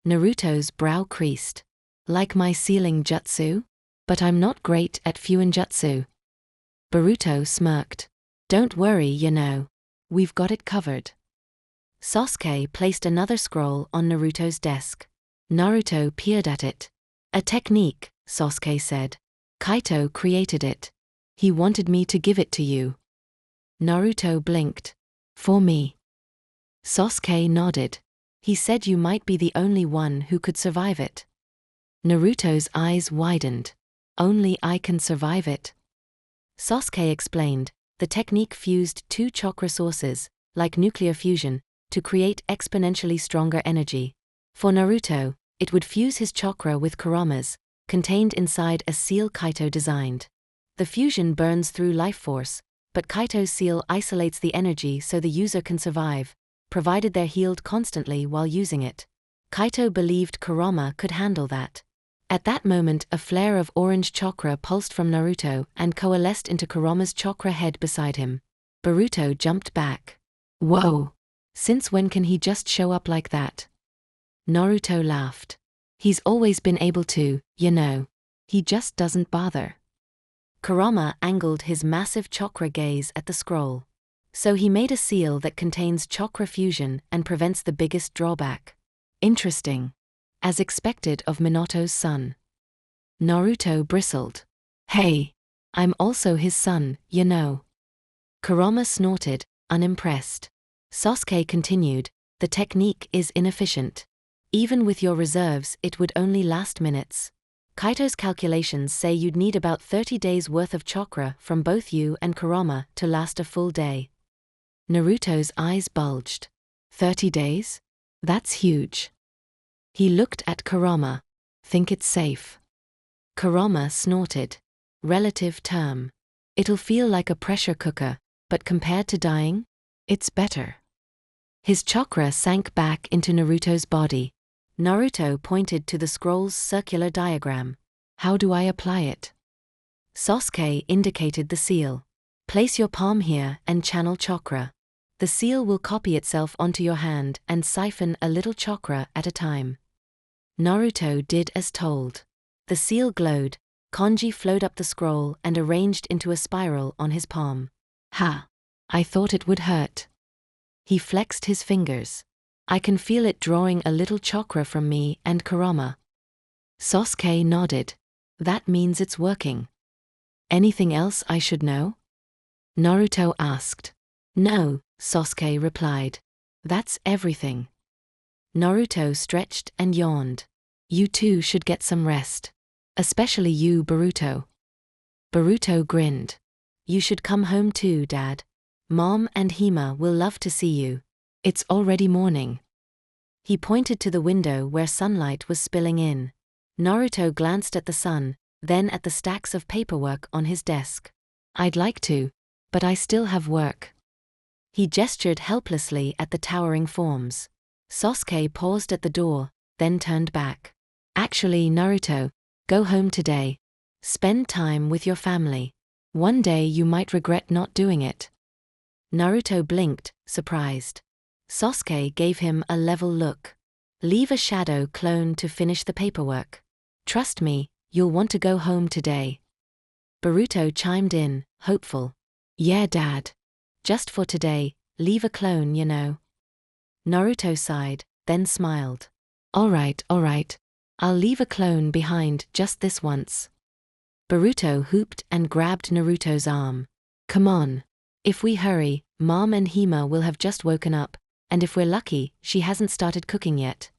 Naruto's brow creased. Like my sealing jutsu? But I'm not great at fuinjutsu. Boruto smirked. Don't worry, we've got it covered. Sasuke placed another scroll on Naruto's desk. Naruto peered at it. A technique, Sasuke said. Kaito created it. He wanted me to give it to you. Naruto blinked. For me. Sasuke nodded. He said you might be the only one who could survive it. Naruto's eyes widened. Only I can survive it? Sasuke explained, the technique fused two chakra sources, like nuclear fusion, to create exponentially stronger energy. For Naruto, it would fuse his chakra with Kurama's, contained inside a seal Kaito designed. The fusion burns through life force, but Kaito's seal isolates the energy so the user can survive, provided they're healed constantly while using it. Kaito believed Kurama could handle that. At that moment, a flare of orange chakra pulsed from Naruto and coalesced into Kurama's chakra head beside him. Boruto jumped back. Whoa! Since when can he just show up like that? Naruto laughed. He's always been able to, He just doesn't bother. Kurama angled his massive chakra gaze at the scroll. So he made a seal that contains chakra fusion and prevents the biggest drawback. Interesting. As expected of Minato's son. Naruto bristled. Hey, I'm also his son, Kurama snorted, unimpressed. Sasuke continued, the technique is inefficient. Even with your reserves, it would only last minutes. Kaito's calculations say you'd need about 30 days worth of chakra from both you and Kurama to last a full day. Naruto's eyes bulged. 30 days? That's huge. He looked at Kurama. Think it's safe? Kurama snorted. Relative term. It'll feel like a pressure cooker, but compared to dying, it's better. His chakra sank back into Naruto's body. Naruto pointed to the scroll's circular diagram. How do I apply it? Sasuke indicated the seal. Place your palm here and channel chakra. The seal will copy itself onto your hand and siphon a little chakra at a time. Naruto did as told. The seal glowed, kanji flowed up the scroll and arranged into a spiral on his palm. Ha! I thought it would hurt. He flexed his fingers. I can feel it drawing a little chakra from me and Kurama. Sasuke nodded. That means it's working. Anything else I should know? Naruto asked. No, Sasuke replied. That's everything. Naruto stretched and yawned. You too should get some rest. Especially you, Boruto. Boruto grinned. You should come home too, Dad. Mom and Hima will love to see you. It's already morning. He pointed to the window where sunlight was spilling in. Naruto glanced at the sun, then at the stacks of paperwork on his desk. I'd like to, but I still have work. He gestured helplessly at the towering forms. Sasuke paused at the door, then turned back. Actually, Naruto, go home today. Spend time with your family. One day you might regret not doing it. Naruto blinked, surprised. Sasuke gave him a level look. Leave a shadow clone to finish the paperwork. Trust me, you'll want to go home today. Boruto chimed in, hopeful. Yeah, Dad. Just for today, leave a clone, Naruto sighed, then smiled. All right. I'll leave a clone behind just this once. Boruto hooped and grabbed Naruto's arm. Come on. If we hurry, Mom and Hima will have just woken up, and if we're lucky, she hasn't started cooking yet.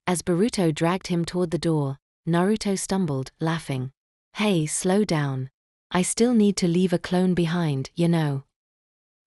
As Boruto dragged him toward the door, Naruto stumbled, laughing. Hey, slow down. I still need to leave a clone behind,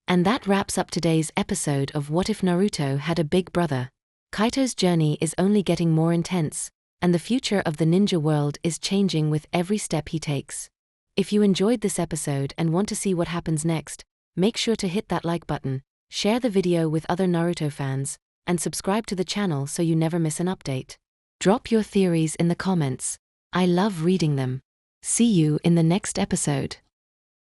And that wraps up today's episode of What If Naruto Had a Big Brother. Kaito's journey is only getting more intense, and the future of the ninja world is changing with every step he takes. If you enjoyed this episode and want to see what happens next, make sure to hit that like button, share the video with other Naruto fans, and subscribe to the channel so you never miss an update. Drop your theories in the comments. I love reading them. See you in the next episode.